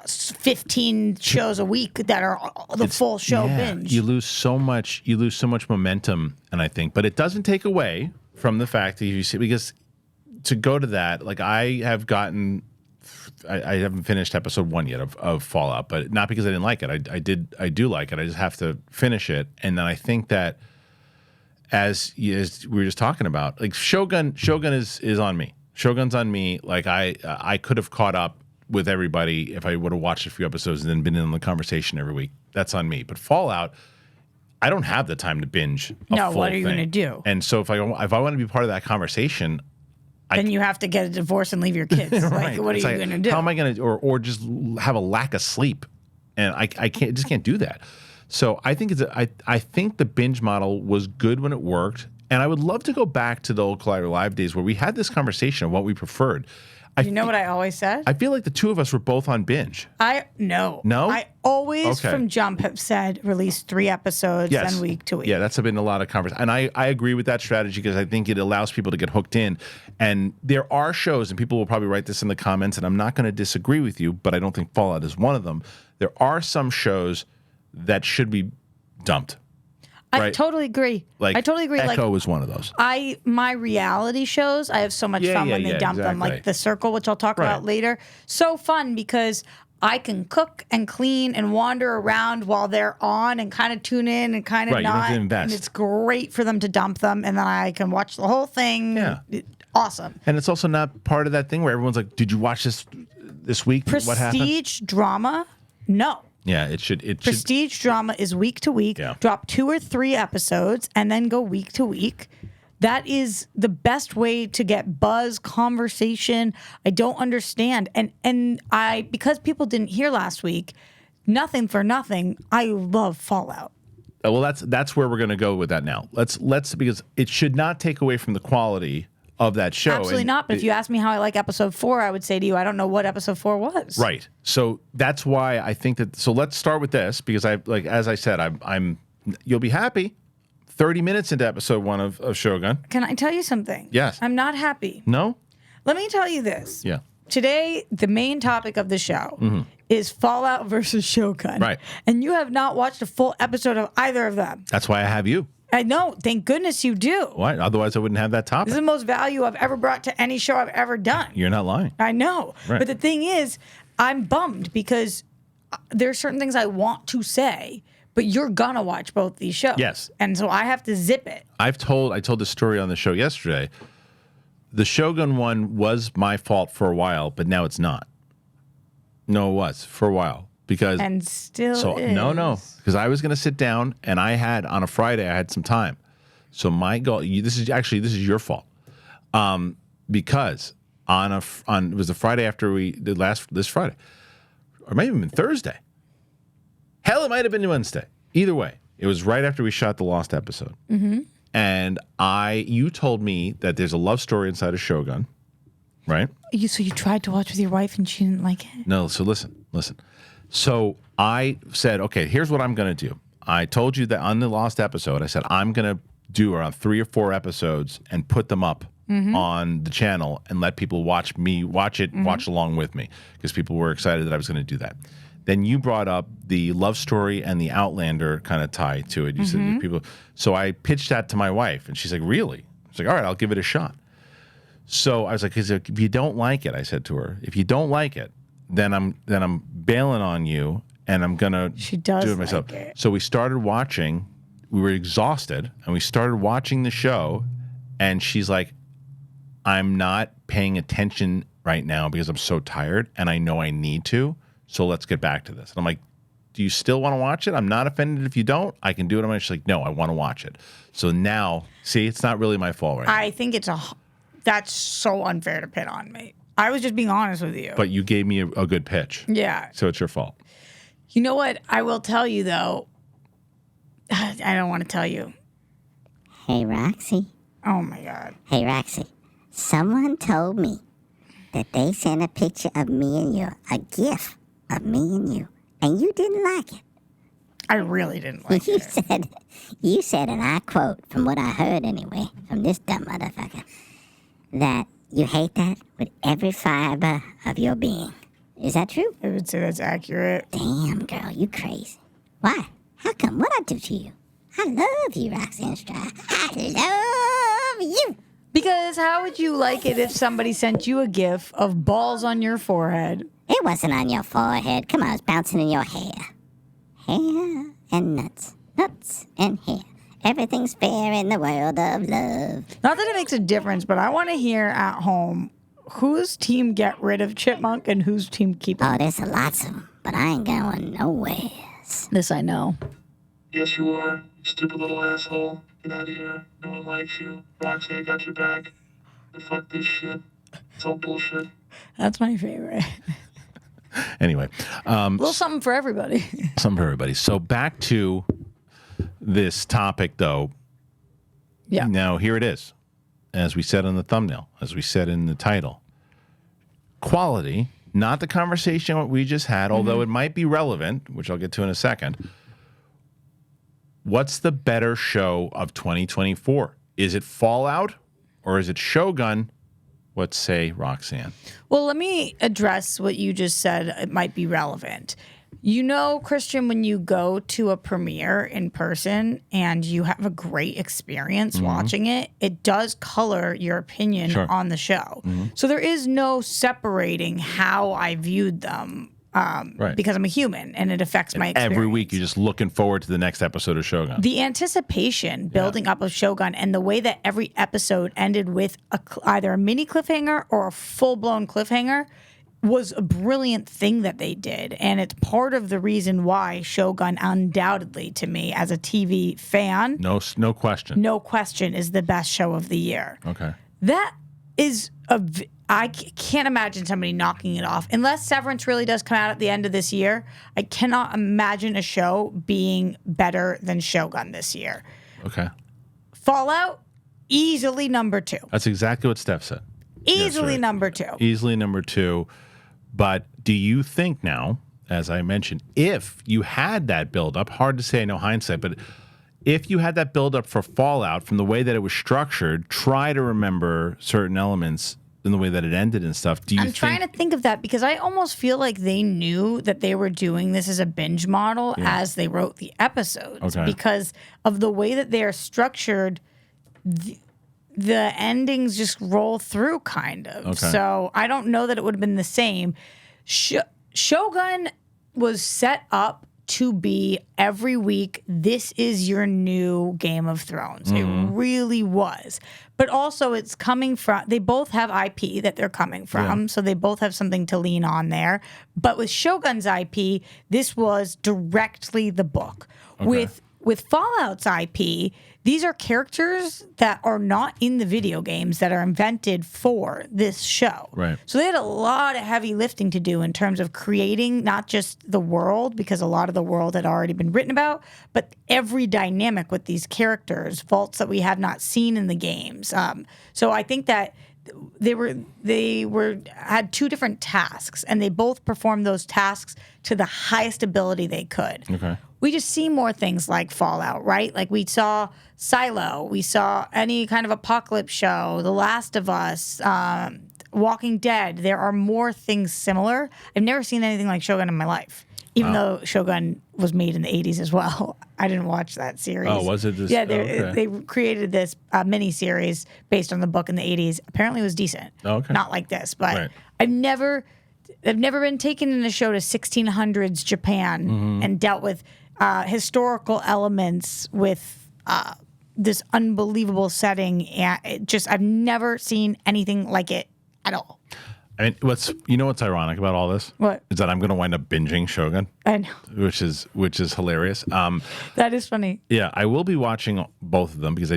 15 shows a week that are the full show binge. You lose so much momentum, and I think, but it doesn't take away from the fact that you see, because to go to that, like I haven't finished episode 1 yet of Fallout, but not because I didn't like it. I do like it. I just have to finish it, and then I think that as we were just talking about, like Shogun is on me. Shogun's on me. Like I could have caught up with everybody if I would have watched a few episodes and then been in the conversation every week. That's on me. But Fallout, I don't have the time to binge a full thing. What are you going to do? And so if I want to be part of that conversation, then you have to get a divorce and leave your kids. Right. Like, what are you going to do? How am I going to, or just have a lack of sleep? And I can't do that. So I think I think the binge model was good when it worked, and I would love to go back to the old Collider Live days where we had this conversation of what we preferred. You know what I always said? I feel like the two of us were both on binge. No. No? I always from jump have said release 3 episodes and week to week. Yeah, that's been a lot of conversation. And I agree with that strategy because I think it allows people to get hooked in. And there are shows, and people will probably write this in the comments, and I'm not going to disagree with you, but I don't think Fallout is one of them. There are some shows that should be dumped. I totally agree. I totally agree. Echo was one of those. My reality shows, I have so much fun when they dump them. Like The Circle, which I'll talk about later. So fun because I can cook and clean and wander around while they're on and kind of tune in and kind of not. You don't have to invest. And it's great for them to dump them, and then I can watch the whole thing. Yeah. Awesome. And it's also not part of that thing where everyone's like, did you watch this week? Prestige what happened? drama? No. Yeah, it should. Prestige drama is week to week. Yeah. Drop 2 or 3 episodes and then go week to week. That is the best way to get buzz, conversation. I don't understand. And because people didn't hear last week, nothing for nothing, I love Fallout. Well, that's where we're going to go with that now. Let's because it should not take away from the quality of that show. Absolutely not. But if you ask me how I like episode 4, I would say to you, I don't know what episode 4 was. Right. So that's why I think that. So let's start with this because as I said, you'll be happy. 30 minutes into episode 1 of Shogun. Can I tell you something? Yes. I'm not happy. No? Let me tell you this. Yeah. Today, the main topic of the show is Fallout versus Shogun. Right. And you have not watched a full episode of either of them. That's why I have you. I know. Thank goodness you do. What? Otherwise, I wouldn't have that topic. This is the most value I've ever brought to any show I've ever done. You're not lying. I know. Right. But the thing is, I'm bummed because there are certain things I want to say, but you're going to watch both these shows. Yes. And so I have to zip it. I told the story on the show yesterday. The Shogun one was my fault for a while, but now it's not. No, it was for a while. Because And still is. No, because I was going to sit down, and I had on a Friday I had some time, so my goal. This is your fault, because it was the Friday after we did this Friday, or maybe even Thursday. Hell, it might have been Wednesday. Either way, it was right after we shot the Lost episode, and you told me that there's a love story inside of Shogun, right? So you tried to watch with your wife and she didn't like it? No. So listen. So I said, okay, here's what I'm going to do. I told you that on the Lost episode, I said, I'm going to do around 3 or 4 episodes and put them up on the channel and let people watch along with me, because people were excited that I was going to do that. Then you brought up the love story and the Outlander kind of tie to it. You said people. So I pitched that to my wife, and she's like, really? She's like, all right, I'll give it a shot. So I was like, if you don't like it, I said to her, if you don't like it, then I'm bailing on you, and I'm gonna do it myself. Like it. So we started watching. We were exhausted, and we started watching the show. And she's like, "I'm not paying attention right now because I'm so tired, and I know I need to. So let's get back to this." And I'm like, "Do you still want to watch it? I'm not offended if you don't. I can do it." She's like, "No, I want to watch it." So now, see, it's not really my fault right now. I think that's so unfair to pit on me. I was just being honest with you. But you gave me a good pitch. Yeah. So it's your fault. You know what? I will tell you, though. I don't want to tell you. Hey, Roxy. Oh, my God. Hey, Roxy. Someone told me that they sent a picture of me and you, a gif of me and you didn't like it. I really didn't like it. You said, and I quote from what I heard anyway, from this dumb motherfucker, that you hate that with every fiber of your being. Is that true? I would say that's accurate. Damn, girl, you crazy. Why? How come? What I do to you? I love you, Roxy and Stride. I love you. Because how would you like it if somebody sent you a gif of balls on your forehead? It wasn't on your forehead. Come on, it was bouncing in your hair. Hair and nuts. Nuts and hair. Everything's fair in the world of love. Not that it makes a difference, but I want to hear at home whose team get rid of Chipmunk and whose team keep him. Oh, there's lots of them, but I ain't going nowhere. This I know. Yes, you are. You stupid little asshole. Get out of here. No one likes you. Roxy, I got your back. And fuck this shit. It's all bullshit. That's my favorite. Anyway. A little something for everybody. Something for everybody. So back to this topic, though. Yeah. Now, here it is. As we said in the thumbnail, as we said in the title. Quality, not the conversation we just had, although it might be relevant, which I'll get to in a second. What's the better show of 2024? Is it Fallout or is it Shogun? What say Roxanne? Well, let me address what you just said. It might be relevant. You know, Kristian, when you go to a premiere in person and you have a great experience watching it, it does color your opinion on the show. So there is no separating how I viewed them because I'm a human and it affects my experience. Every week you're just looking forward to the next episode of Shogun. The anticipation building up of Shogun and the way that every episode ended with either a mini cliffhanger or a full-blown cliffhanger was a brilliant thing that they did. And it's part of the reason why Shogun undoubtedly, to me, as a TV fan, No question. no question, is the best show of the year. Okay. That is I can't imagine somebody knocking it off. Unless Severance really does come out at the end of this year, I cannot imagine a show being better than Shogun this year. Okay. Fallout, easily number 2. That's exactly what Steph said. Easily right. number 2. Easily number 2. But do you think now, as I mentioned, if you had that buildup, hard to say, no hindsight, but if you had that buildup for Fallout from the way that it was structured, try to remember certain elements in the way that it ended and stuff. Do you? I'm trying to think of that because I almost feel like they knew that they were doing this as a binge model as they wrote the episodes because of the way that they are structured. The endings just roll through kind of. Okay. So I don't know that it would have been the same. Shogun was set up to be every week, this is your new Game of Thrones. It really was. But also it's coming from, they both have IP that they're coming from, so they both have something to lean on there. But with Shogun's IP, this was directly the book. Okay. With Fallout's IP, these are characters that are not in the video games that are invented for this show. Right. So they had a lot of heavy lifting to do in terms of creating not just the world, because a lot of the world had already been written about, but every dynamic with these characters, faults that we have not seen in the games. So I think that they had two different tasks, and they both performed those tasks to the highest ability they could. Okay. We just see more things like Fallout, right? Like we saw Silo, we saw any kind of apocalypse show, The Last of Us, Walking Dead. There are more things similar. I've never seen anything like Shogun in my life, even though Shogun was made in the 80s as well. I didn't watch that series. Oh, was it? Yeah, they created this mini series based on the book in the 80s. Apparently it was decent. Oh, okay. Not like this, but Right. I've never been taken in a show to 1600s Japan and dealt with historical elements with this unbelievable setting, and I've never seen anything like it at all. I mean, what's ironic about all this? What? Is that I'm going to wind up binging Shogun, I know. which is hilarious. That is funny. Yeah, I will be watching both of them because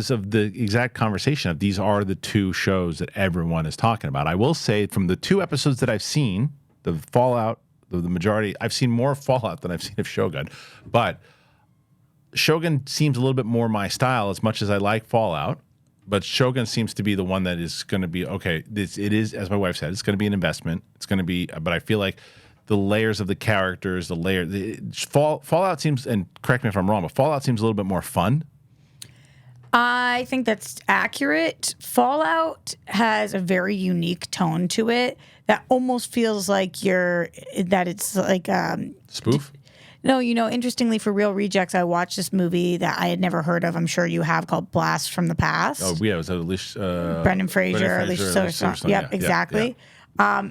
of the exact conversation of these are the two shows that everyone is talking about. I will say from the two episodes that I've seen, the Fallout, the majority, I've seen more Fallout than I've seen of Shogun, but Shogun seems a little bit more my style as much as I like Fallout. But Shogun seems to be the one that is going to be, okay, it is, as my wife said, it's going to be an investment. It's going to be, but I feel like the layers of the characters, Fallout seems, and correct me if I'm wrong, but Fallout seems a little bit more fun. I think that's accurate. Fallout has a very unique tone to it that almost feels like it's like Spoof? No, interestingly, for Real Rejects, I watched this movie that I had never heard of. I'm sure you have, called Blast from the Past. Oh, yeah, it was Alicia... Brendan Fraser, Alicia Silverstone. Yep, exactly. Yeah.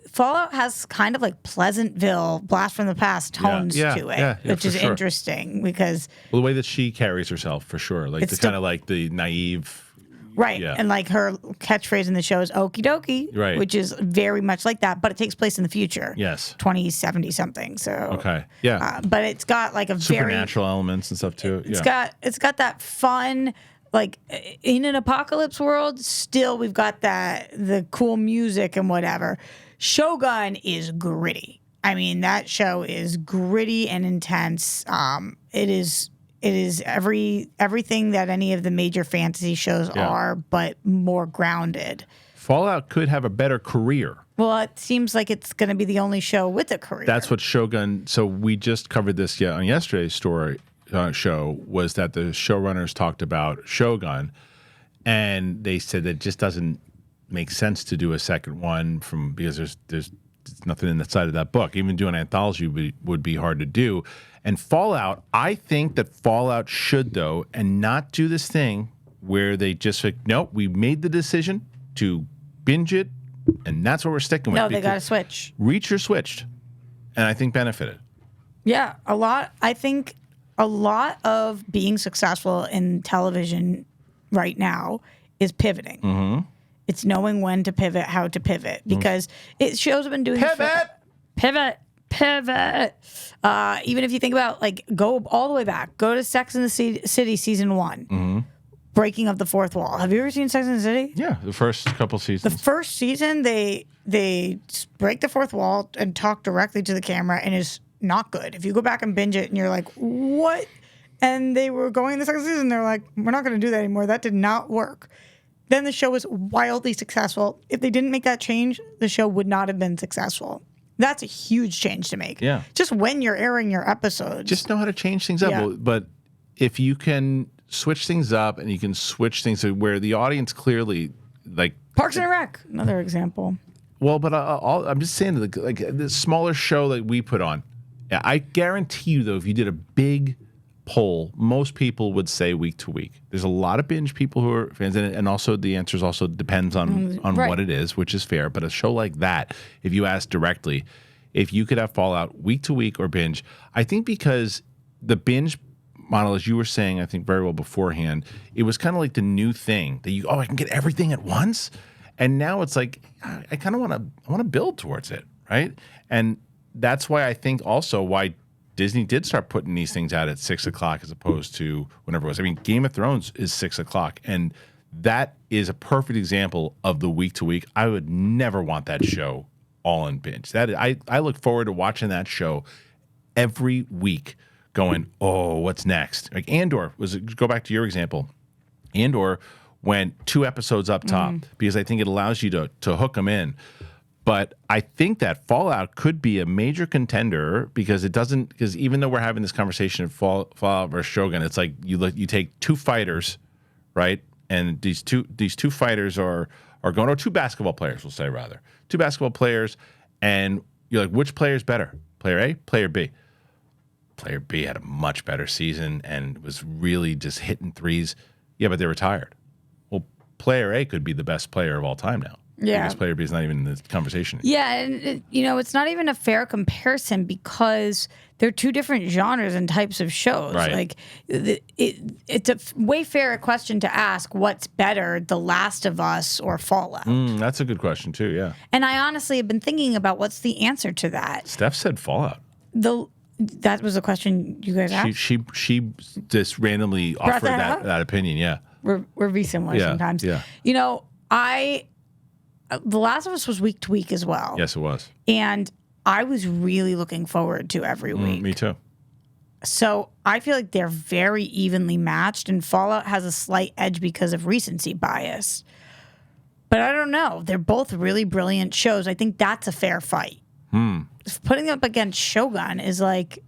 Fallout has kind of like Pleasantville, Blast from the Past tones to it, which is interesting because... Well, the way that she carries herself, for sure. Like, the kind of like the naive... Right. Yeah. And like her catchphrase in the show is okie dokie, right, which is very much like that, but it takes place in the future. Yes. 2070 something. So okay. Yeah. But it's got like a supernatural elements and stuff too. It's got that fun, like in an apocalypse world, still we've got the cool music and whatever. Shogun is gritty. I mean, that show is gritty and intense. It is everything that any of the major fantasy shows are, but more grounded. Fallout could have a better career. Well, it seems like it's going to be the only show with a career. That's what Shogun. So we just covered this on yesterday's show. Was that the showrunners talked about Shogun, and they said that it just doesn't make sense to do a second one because there's nothing in the side of that book. Even doing an anthology would be hard to do. And Fallout, I think that Fallout should, though, and not do this thing where they just like, nope, we made the decision to binge it, and that's what we're sticking with. No, they got to switch. Reacher switched, and I think benefited. Yeah, a lot. I think a lot of being successful in television right now is pivoting. Mm-hmm. It's knowing when to pivot, how to pivot, because shows have been doing pivot. Even if you think about go all the way back, go to Sex and the City season 1, breaking of the fourth wall. Have you ever seen Sex and the City? Yeah, the first couple seasons. The first season, they break the fourth wall and talk directly to the camera, and it's not good. If you go back and binge it, and you're like, what? And they were going in the second season, they're like, we're not going to do that anymore. That did not work. Then the show was wildly successful. If they didn't make that change, the show would not have been successful. That's a huge change to make. Yeah. Just when you're airing your episodes. Just know how to change things up. Yeah. But if you can switch things up and you can switch things where the audience clearly like Parks and Rec, another example. Well, but I'm just saying, like the smaller show that we put on, yeah, I guarantee you, though, if you did a big poll, most people would say week to week. There's a lot of binge people who are fans in it, and also the answers also depends on right. what it is, which is fair. But a show like that, if you ask directly, if you could have Fallout week to week or binge, I think because the binge model, as you were saying, I think very well beforehand, it was kind of like the new thing that I can get everything at once. And now it's like I kind of want to build towards it, right? And that's why I think also why Disney did start putting these things out at 6 o'clock as opposed to whenever it was. I mean, Game of Thrones is 6 o'clock, and that is a perfect example of the week to week. I would never want that show all in binge. That I look forward to watching that show every week, going, oh, what's next? Like Andor go back to your example. Andor went 2 episodes up top because I think it allows you to hook them in. But I think that Fallout could be a major contender because even though we're having this conversation of Fallout versus Shogun, it's like you take 2 fighters, right? And these two fighters are going, or 2 basketball players, we'll say rather. 2 basketball players, and you're like, which player is better? Player A, player B? Player B had a much better season and was really just hitting threes. Yeah, but they were tired. Well, player A could be the best player of all time now. Yeah. Because player B is not even in this conversation. Yeah, and it's not even a fair comparison because they're 2 different genres and types of shows. Right. Like, it's a way fairer question to ask what's better, The Last of Us or Fallout. That's a good question too, yeah. And I honestly have been thinking about what's the answer to that. Steph said Fallout. That was a question you guys asked? She just randomly Brought offered that up? that opinion, yeah. We're very similar sometimes. Yeah. The Last of Us was week to week as well. Yes, it was. And I was really looking forward to every week. Me too. So I feel like they're very evenly matched, and Fallout has a slight edge because of recency bias. But I don't know. They're both really brilliant shows. I think that's a fair fight. Putting them up against Shogun is like...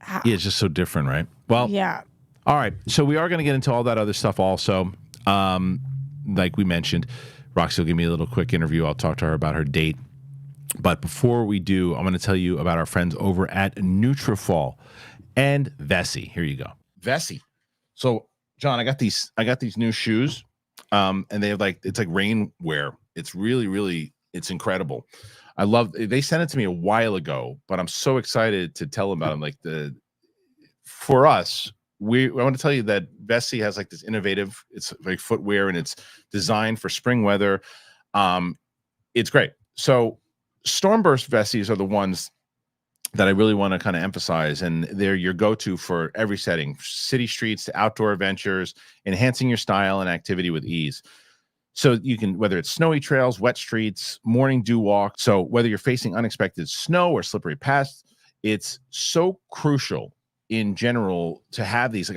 Yeah, it's just so different, right? Well, yeah. All right. So we are going to get into all that other stuff also. Like we mentioned, Roxy will give me a little quick interview. I'll talk to her about her date. But before we do, I'm going to tell you about our friends over at NUTRAFOL and VESSI. Here you go. VESSI. So, John, I got these new shoes, and they have it's like rain wear. It's really, really, it's incredible. They sent it to me a while ago, but I'm so excited to tell them about them. For us, I want to tell you that VESSI has this innovative, it's like footwear, and it's designed for spring weather. It's great. So Stormburst VESSIs are the ones that I really want to kind of emphasize, and they're your go-to for every setting, city streets to outdoor adventures, enhancing your style and activity with ease. So you can, whether it's snowy trails, wet streets, morning dew walk. So whether you're facing unexpected snow or slippery paths, it's so crucial in general to have these.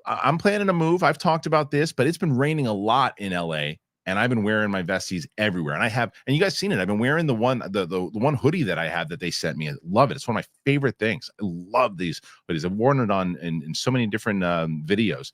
I'm planning a move. I've talked about this, but it's been raining a lot in LA, and I've been wearing my VESSIs everywhere. And you guys seen it. I've been wearing the one hoodie that I have that they sent me. I love it. It's one of my favorite things. I love these hoodies. I've worn it on in so many different videos.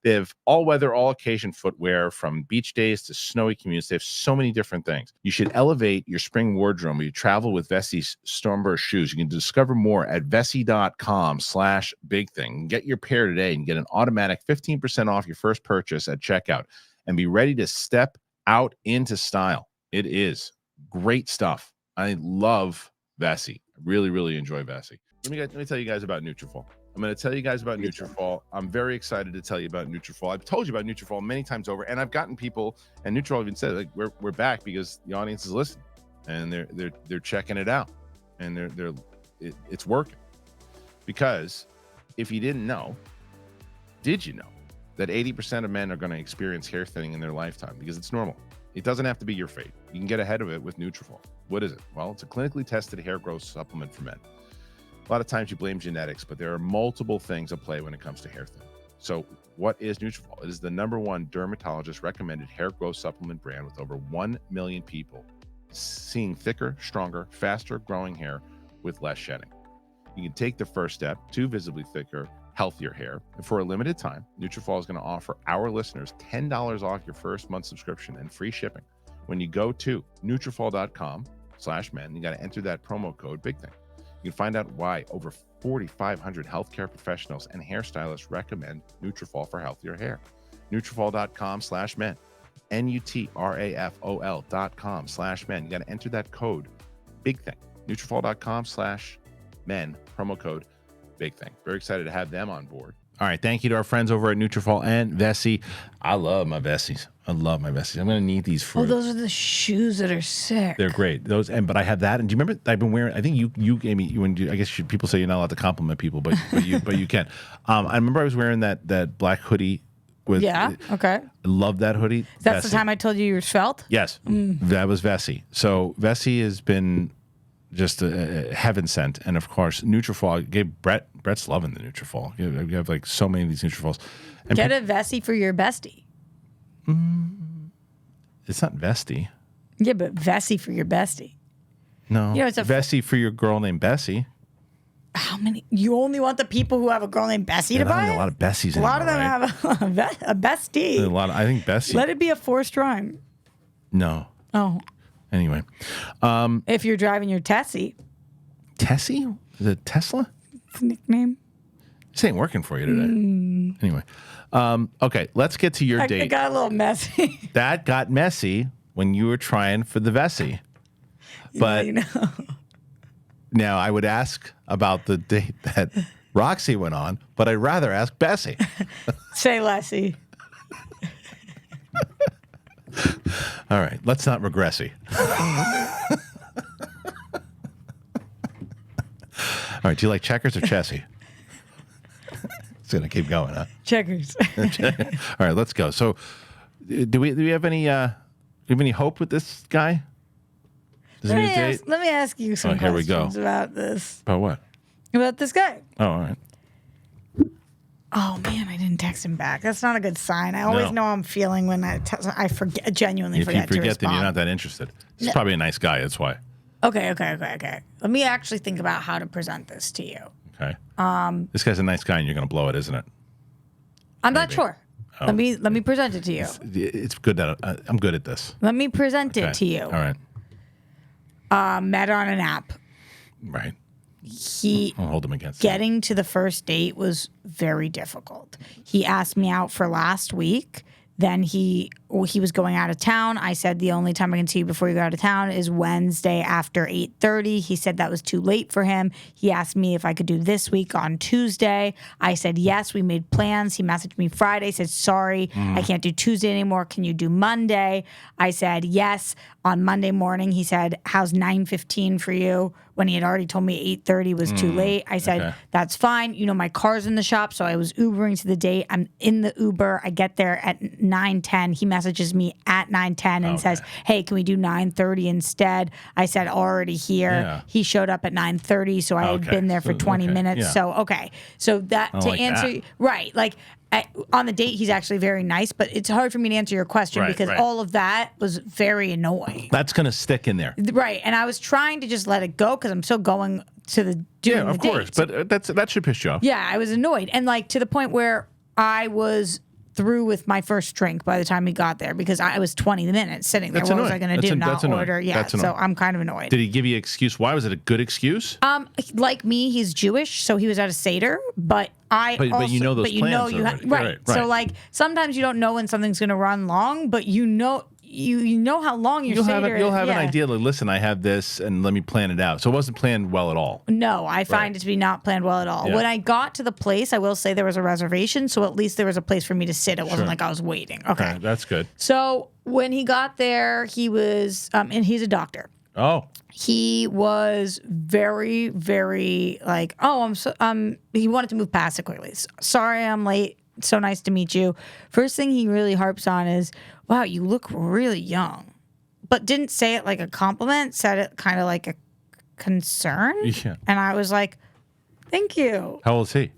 They have all-weather, all-occasion footwear from beach days to snowy commutes. They have so many different things. You should elevate your spring wardrobe when you travel with VESSI's Stormburst shoes. You can discover more at vessi.com/bigthing. Get your pair today and get an automatic 15% off your first purchase at checkout. And be ready to step out into style. It is great stuff. I love VESSI. I really, really enjoy VESSI. Let me tell you guys about NUTRAFOL. I'm going to tell you guys about NUTRAFOL. I'm very excited to tell you about NUTRAFOL. I've told you about NUTRAFOL many times over, and I've gotten people, and NUTRAFOL even said we're back because the audience is listening, and they're checking it out, and it's working. Because if you didn't know, did you know that 80% of men are going to experience hair thinning in their lifetime? Because it's normal. It doesn't have to be your fate. You can get ahead of it with NUTRAFOL. What is it? Well, it's a clinically tested hair growth supplement for men. A lot of times you blame genetics, but there are multiple things at play when it comes to hair thinning. So what is NUTRAFOL? It is the #1 dermatologist recommended hair growth supplement brand with over 1 million people seeing thicker, stronger, faster growing hair with less shedding. You can take the first step to visibly thicker, healthier hair. And for a limited time, Nutrafol is going to offer our listeners $10 off your first month subscription and free shipping. When you go to Nutrafol.com/men, you got to enter that promo code Big Thing. You can find out why over 4,500 healthcare professionals and hairstylists recommend Nutrafol for healthier hair. Nutrafol.com/men. Nutrafol.com/men. You got to enter that code Big Thing. Nutrafol.com/men. Promo code Big Thing. Very excited to have them on board. All right. Thank you to our friends over at Nutrafol and VESSI. I love my Vessies. I'm going to need these for. Oh, those are the shoes that are sick. They're great. But I have that. And do you remember I've been wearing, I think you gave me, I guess people say you're not allowed to compliment people, but you can. I remember I was wearing that black hoodie with. Yeah. Okay. I love that hoodie. That's VESSI. the time I told you were felt? Yes. That was VESSI. So VESSI has been just a heaven sent. And of course, Nutrafol gave Brett's loving the Nutrafol. You have like so many of these Nutrafols. And Get a VESSI for your bestie. It's not Vesti. Yeah, but VESSI for your bestie. No. You know, it's a Vessi for your girl named Bessie. How many? You only want the people who have a girl named Bessie to I buy think it? a lot of Bessies A lot of them right? have a bestie. A lot. I think Bessie. Let it be a forced rhyme. No. Oh. Anyway. If you're driving your Tessie. Tessie? Is it Tesla? It's a nickname. This ain't working for you today. Anyway. Okay, let's get to your date. It got a little messy. That got messy when you were trying for the Vessi. But you know. now I would ask about the date that Roxy went on, but I'd rather ask Bessie. Say Lessie. All right, let's not regressy. All right, do you like checkers or chessy? It's gonna keep going, huh? Checkers. All right, let's go. So, do we have any hope with this guy? Does he need a date? Let me ask you some here we go. questions about this. About what? About this guy. Oh, all right. Oh man, I didn't text him back. That's not a good sign. I always No. know I'm feeling when I forget. Genuinely If you forget to forget, respond. then you're not that interested. He's probably a nice guy. That's why. Okay. Let me actually think about how to present this to you. Okay. This guy's a nice guy, and you're gonna blow it, isn't it? I'm not Maybe. sure. Oh. Let me present it to you. It's good that I'm good at this. Let me present it to you. All right. Met on an app. Right. He I'll hold him against him. getting to the first date was very difficult. He asked me out for last week. Then he was going out of town. I said the only time I can see you before you go out of town is Wednesday after 8:30. He said that was too late for him. He asked me if I could do this week on Tuesday. I said yes. We made plans. He messaged me Friday, said sorry, I can't do Tuesday anymore. Can you do Monday? I said yes. On Monday morning, he said, how's 9:15 for you? When he had already told me 8:30 was too late. I said, okay. that's fine. You know, my car's in the shop, so I was Ubering to the date. I'm in the Uber. I get there at 9:10. He messages me at 9:10 and says, hey, can we do 9:30 instead? I said, already here. Yeah. He showed up at 9:30, so I had Okay. been there for So, 20 okay, minutes. yeah. So, okay. So that, to like answer, that. right, like, on the date, he's actually very nice, but it's hard for me to answer your question Right, because right. all of that was very annoying. That's gonna stick in there. Right, and I was trying to just let it go because I'm still going to the doing Yeah, the of course. date. But that should piss you off. Yeah, I was annoyed, and like to the point where I was through with my first drink by the time we got there because I was 20 minutes sitting there. That's what was annoying. I going to do? That's Not annoying. order? Yeah, That's so annoying. I'm kind of annoyed. Did he give you an excuse? Why was it a good excuse? Like me, he's Jewish, so he was at a Seder, but But you know those plans you already. right. Right. So like sometimes you don't know when something's going to run long, but you know how long your You'll Seder have an yeah. idea. Like, listen, I have this, and let me plan it out. So it wasn't planned well at all. No, I find it to be not planned well at all. Yeah. When I got to the place, I will say there was a reservation, so at least there was a place for me to sit. It wasn't like I was waiting. Okay. That's good. So when he got there, he was, and he's a doctor. Oh, He was very, very like, he wanted to move past it quickly. Sorry, I'm late. So nice to meet you. First thing he really harps on is, wow, you look really young. But didn't say it like a compliment, said it kind of like a concern. Yeah. And I was like, thank you. how old is he?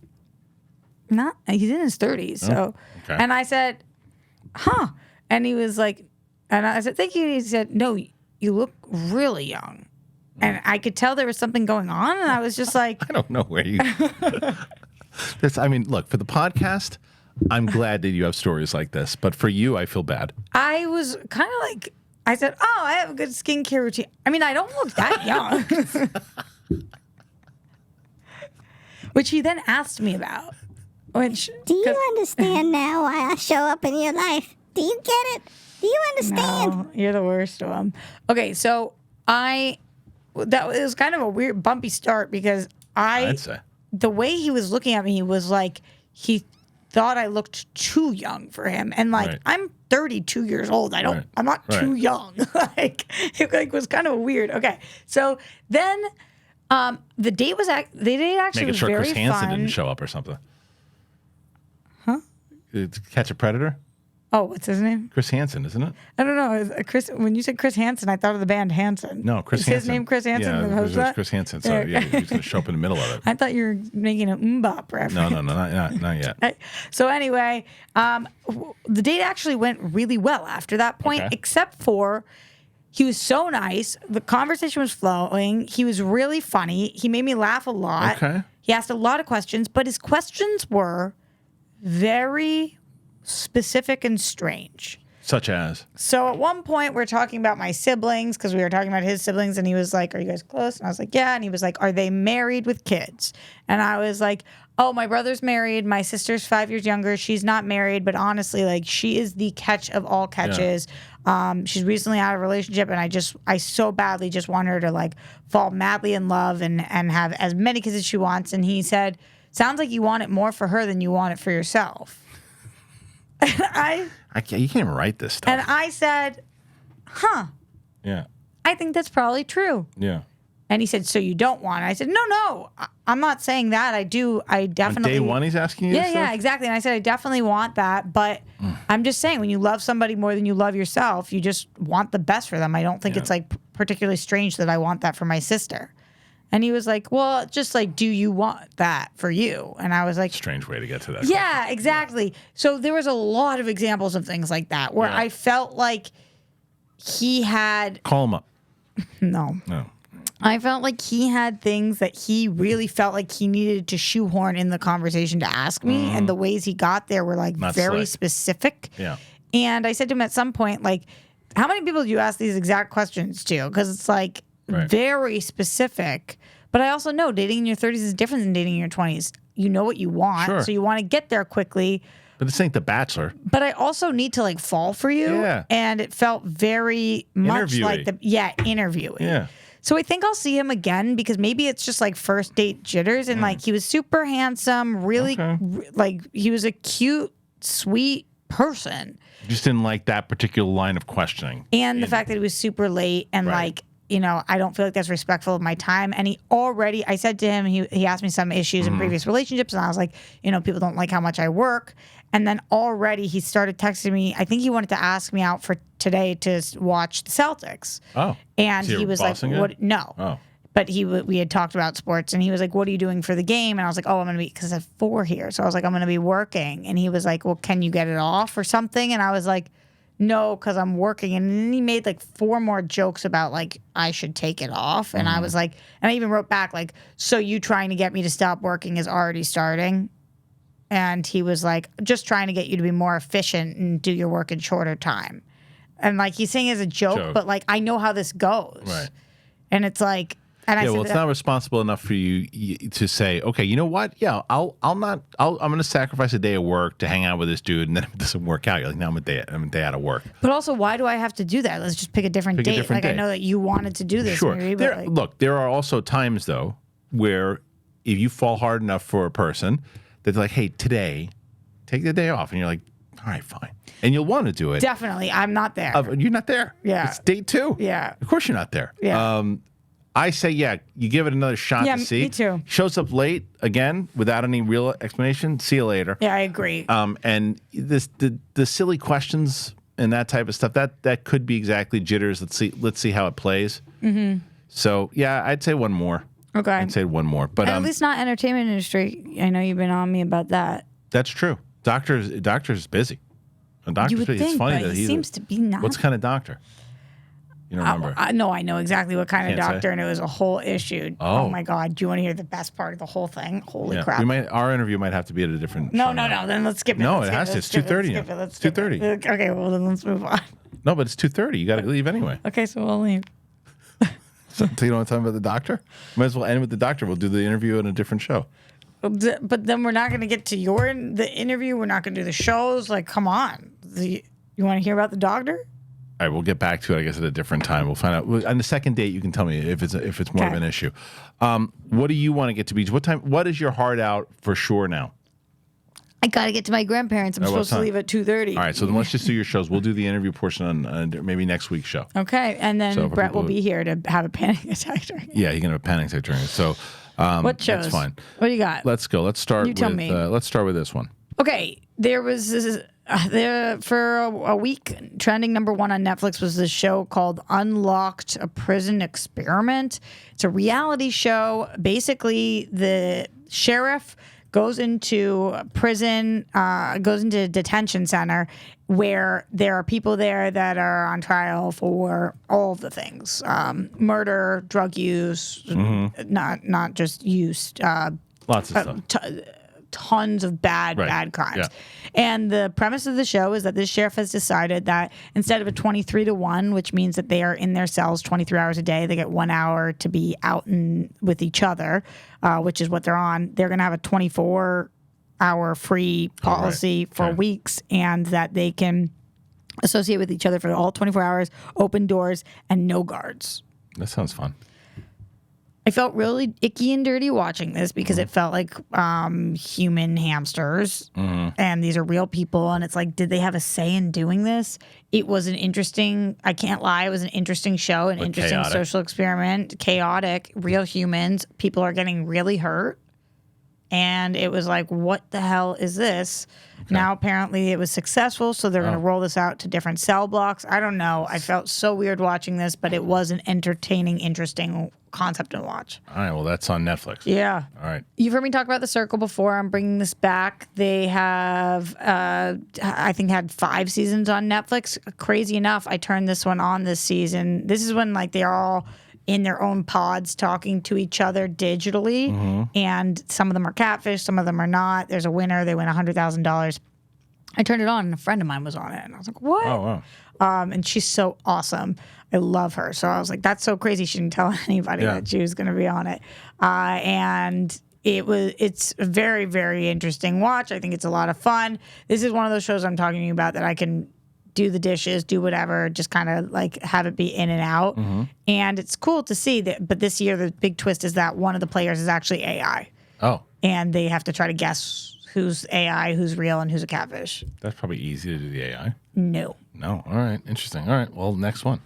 He's in his 30s. So, okay. and I said, huh. And he was like, and I said, thank you. He said, no, you look really young. And I could tell there was something going on. And I was just like, I don't know where you. I mean, look, for the podcast, I'm glad that you have stories like this, but for you, I feel bad. I was kind of like, I said, oh, I have a good skincare routine. I mean, I don't look that young. Which he then asked me about. Which Do you understand now why I show up in your life? Do you get it? Do you understand? No, you're the worst of them. Okay, so it was kind of a weird bumpy start because I'd say. the way he was looking at me was like he thought I looked too young for him, and like Right. I'm 32 years old. I'm not Right. too young. It was kind of weird. Okay, so then the date actually Making was sure very Chris Hansen fun. didn't show up or something. Huh? To catch a predator? Oh, what's his name? Chris Hansen, isn't it? I don't know. Chris. When you said Chris Hansen, I thought of the band Hanson. No, Chris Is Hansen. his name Chris Hansen? Yeah, the it host was of that? Chris Hansen. So yeah, he was going to show up in the middle of it. I thought you were making a bop reference. No, not yet. So anyway, the date actually went really well after that point, Okay. except for he was so nice. The conversation was flowing. He was really funny. He made me laugh a lot. Okay. He asked a lot of questions, but his questions were very specific and strange. Such as? So at one point, we're talking about my siblings because we were talking about his siblings, and he was like, "Are you guys close?" And I was like, "Yeah." And he was like, "Are they married with kids?" And I was like, "Oh, my brother's married. My sister's 5 years younger. She's not married, but honestly, like, she is the catch of all catches. She's recently out of a relationship, and I so badly just want her to like fall madly in love and have as many kids as she wants." And he said, "Sounds like you want it more for her than you want it for yourself." You can't even write this stuff. And I said, "Huh, Yeah. I think that's probably true." Yeah. And he said, "So you don't want it?" I said, No, I'm not saying that. I do. I definitely. On day one, he's asking you Yeah, this yeah, stuff? exactly. And I said, I definitely want that. But I'm just saying, when you love somebody more than you love yourself, you just want the best for them. I don't think it's like particularly strange that I want that for my sister. And he was like, "Well, just like, do you want that for you?" And I was like, Strange way to get to that. yeah, exactly. So there was a lot of examples of things like that where Yeah. I felt like he had, Call him up. no. No. I felt like he had things that he really felt like he needed to shoehorn in the conversation to ask me. And the ways he got there were like Not very slick. specific. Yeah. And I said to him at some point, like, how many people do you ask these exact questions to? Because it's like Right. very specific. But I also know dating in your 30s is different than dating in your 20s. You know what you want. Sure. So you want to get there quickly. But this ain't The Bachelor. But I also need to like fall for you. Yeah. And it felt very much like interviewing. Yeah. So I think I'll see him again because maybe it's just like first date jitters. And like he was super handsome, really like he was a cute, sweet person. Just didn't like that particular line of questioning. And the fact that he was super late and Right. like, I don't feel like that's respectful of my time. And I said to him, he asked me some issues in previous relationships. And I was like, people don't like how much I work. And then already he started texting me. I think he wanted to ask me out for today to watch the Celtics. Oh. And Is he he was like, bossing it? "What? No." Oh. But we had talked about sports, and he was like, "What are you doing for the game?" And I was like, "Oh, I'm gonna be," because I have 4 here, so I was like, "I'm gonna be working." And he was like, "Well, can you get it off or something?" And I was like, "No, because I'm working." And then he made like 4 more jokes about like I should take it off, and I was like, and I even wrote back like, "So you trying to get me to stop working is already starting." And he was like, "Just trying to get you to be more efficient and do your work in shorter time." And like he's saying it as a joke, but like I know how this goes. Right. And it's like, and I Yeah, said, well, it's not responsible enough for you to say, okay, you know what? Yeah, I'm going to sacrifice a day of work to hang out with this dude, and then if it doesn't work out, you're like, no, I'm a day out of work. but also, why do I have to do that? Let's just pick a different date. different I day. know that you wanted to do this, Sure. maybe, but like, Look, there are also times though where if you fall hard enough for a person, that's like, hey, today, take the day off, and you're like, all right, fine, and you'll want to do it. definitely, I'm not there. You're not there. Yeah. It's date 2. Yeah. Of course you're not there. Yeah. I say, yeah, you give it another shot Yeah, to see. me too. Shows up late again without any real explanation. See you later. Yeah, I agree. And the silly questions and that type of stuff that could be exactly jitters. Let's see how it plays. Mm-hmm. So yeah, I'd say one more. Okay. I'd say one more, but And at least not entertainment industry. I know you've been on me about that. that's true. Doctor's busy. A doctor's You would busy. think, It's funny but that he seems to be not. What's kind of doctor? You don't remember? No, I know exactly what kind of Can't say? doctor, and it was a whole issue. Oh. My God. Do you want to hear the best part of the whole thing? Holy Yeah. crap. Our interview might have to be at a different. No, show no, now. no. Then let's skip it. No, Let's it skip has to. Let's It's skip it. 2:30 Let's skip now. it. Let's It's skip it. 2:30. Okay, well, then let's move on. No, but it's 2:30. You got to leave anyway. Okay, so we'll leave. So you don't want to talk about the doctor? Might as well end with the doctor. We'll do the interview in a different show. But then we're not going to get to the interview. We're not going to do the shows. Like, come on. You want to hear about the doctor? All right, we'll get back to it, I guess, at a different time. We'll find out. On the second date, you can tell me if it's more of Okay. an issue. What do you want to get to beach? What time? What is your heart out for sure now? I got to get to my grandparents. I'm At what supposed to time? leave at 2:30. All right, so then let's just do your shows. We'll do the interview portion on maybe next week's show. Okay, and then So for Brett people will be here to have a panic attack during it. Yeah, you're gonna have a panic attack during it. So What shows? that's fine. What do you got? Let's go. Let's start You tell with me. let's start with this one. Okay, there was there for a week. Trending number 1 on Netflix was this show called Unlocked: A Prison Experiment. It's a reality show. Basically, the sheriff goes into prison, goes into a detention center where there are people there that are on trial for all of the things: murder, drug use, not just use. Lots of stuff. Tons of bad crimes. Yeah. And the premise of the show is that this sheriff has decided that instead of a 23-to-1, which means that they are in their cells 23 hours a day, they get 1 hour to be out with each other, which is what they're on. They're going to have a 24-hour free policy for Right. weeks, and that they can associate with each other for all 24 hours, open doors, and no guards. That sounds fun. I felt really icky and dirty watching this because it felt like human hamsters, and these are real people. And it's like, did they have a say in doing this? It was an interesting. I can't lie. It was an interesting show, an interesting chaotic. social experiment. Chaotic, real humans. People are getting really hurt, and it was like, what the hell is this? Now apparently it was successful, so they're going to roll this out to different cell blocks. I don't know. I felt so weird watching this, but it was an entertaining, interesting concept to watch. All right, well, that's on Netflix. Yeah. All right. You've heard me talk about The Circle before. I'm bringing this back. They have, I think, had 5 seasons on Netflix. Crazy enough, I turned this one on this season. This is when like they're all in their own pods talking to each other digitally, and some of them are catfish, some of them are not. There's a winner. They win $100,000. I turned it on, and a friend of mine was on it, and I was like, "What?" Oh, wow. And she's so awesome. I love her. So I was like, that's so crazy. She didn't tell anybody Yeah. that she was going to be on it. And it's a very, very interesting watch. I think it's a lot of fun. This is one of those shows I'm talking to you about that I can do the dishes, do whatever, just kind of like have it be in and out. And it's cool to see that. But this year, the big twist is that one of the players is actually AI. Oh, And they have to try to guess who's AI, who's real, and who's a catfish. that's probably easy to do the AI. No. No. All right. Interesting. All right. Well, next one.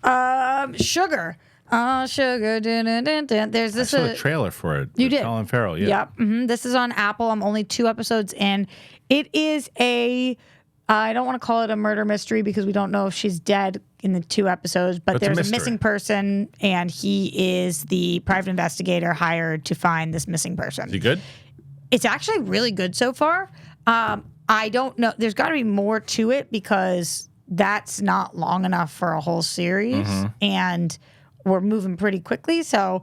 Sugar. Sugar. Dun, dun, dun, dun. There's I this. saw the trailer for it. You with did? Colin Farrell. Yeah. Yep. This is on Apple. I'm only 2 episodes in. It is I don't want to call it a murder mystery because we don't know if she's dead in the 2 episodes, but It's a there's a mystery. missing person, and he is the private investigator hired to find this missing person. Is he good? It's actually really good so far. I don't know. There's got to be more to it because that's not long enough for a whole series, and we're moving pretty quickly. So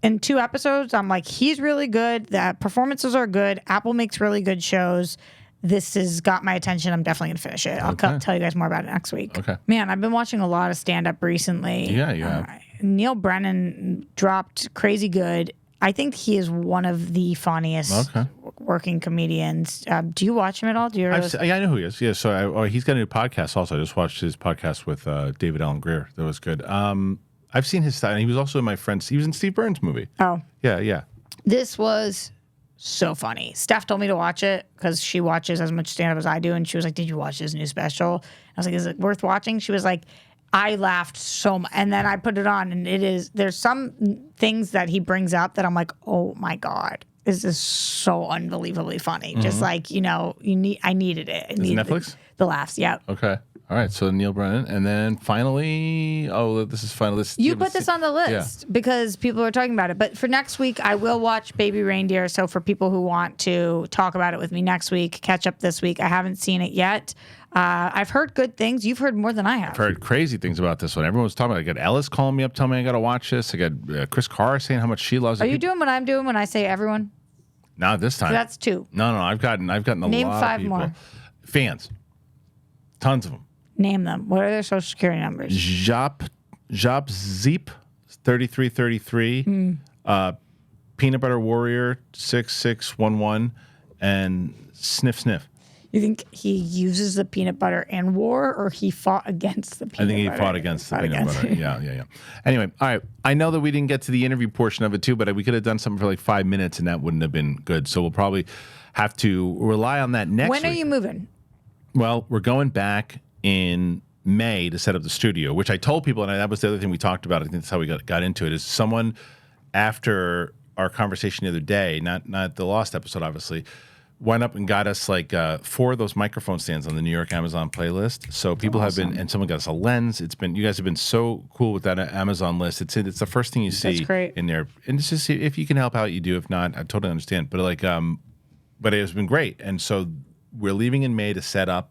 in 2 episodes, I'm like, he's really good. The performances are good. Apple makes really good shows. This has got my attention. I'm definitely going to finish it. I'll tell you guys more about it next week. Okay. Man, I've been watching a lot of stand-up recently. Yeah, you have. Neil Brennan dropped Crazy Good. I think he is one of the funniest working comedians. Do you watch him at all? Do you? Yeah, I know who he is. Yeah, so he's got a new podcast also. I just watched his podcast with David Allen Greer. That was good. I've seen his style. And he was also in my friend's. He was in Steve Burns' movie. Oh, Yeah. this was so funny. Steph told me to watch it because she watches as much stand-up as I do, and she was like, "Did you watch his new special?" I was like, "Is it worth watching?" She was like, I laughed so much. And then I put it on, and there's some things that he brings up that I'm like, oh my God, this is so unbelievably funny. Just like, I needed it. Is it Netflix? The laughs, yeah. Okay. All right. So Neil Brennan. And then finally, this is final. You put this on the list because people are talking about it. But for next week, I will watch Baby Reindeer. So for people who want to talk about it with me next week, catch up this week. I haven't seen it yet. I've heard good things. You've heard more than I have. I've heard crazy things about this one. Everyone's talking about it. I got Ellis calling me up, telling me I got to watch this. I got Chris Carr saying how much she loves it. Are you doing what I'm doing when I say everyone? Not this time. That's 2. No, I've gotten a Name lot 5 of people. more. Fans. Tons of them. Name them. What are their social security numbers? Jop Zeep 3333. Peanut Butter Warrior 6611 and Sniff. You think he uses the peanut butter in war, or he fought against the peanut butter? I think he fought against the peanut butter. Yeah. Anyway, all right. I know that we didn't get to the interview portion of it too, but we could have done something for like 5 minutes, and that wouldn't have been good. So we'll probably have to rely on that next week. When are you moving? Well, we're going back in May to set up the studio, which I told people, and that was the other thing we talked about. I think that's how we got into it. Is someone after our conversation the other day, not the Lost episode, obviously, went up and got us like 4 of those microphone stands on the New York Amazon playlist. So people have been, and someone got us a lens. It's been, you guys have been so cool with that Amazon list. It's the first thing you see in there. And it's just, if you can help out, you do. If not, I totally understand. But like, but it has been great. And so we're leaving in May to set up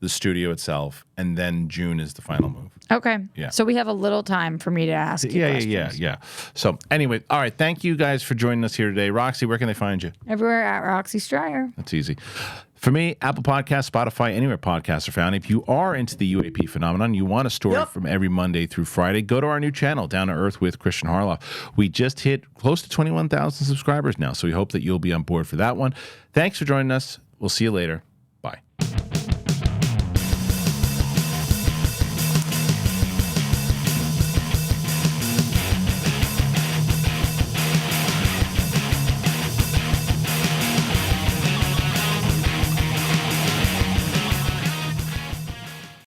the studio itself, and then June is the final move. Okay. Yeah. So we have a little time for me to ask you questions. Yeah. So anyway, all right. Thank you guys for joining us here today. Roxy, where can they find you? Everywhere at Roxy Stryer. That's easy. For me, Apple Podcasts, Spotify, anywhere podcasts are found. If you are into the UAP phenomenon, you want a story from every Monday through Friday, go to our new channel, Down to Earth with Kristian Harloff. We just hit close to 21,000 subscribers now, so we hope that you'll be on board for that one. Thanks for joining us. We'll see you later.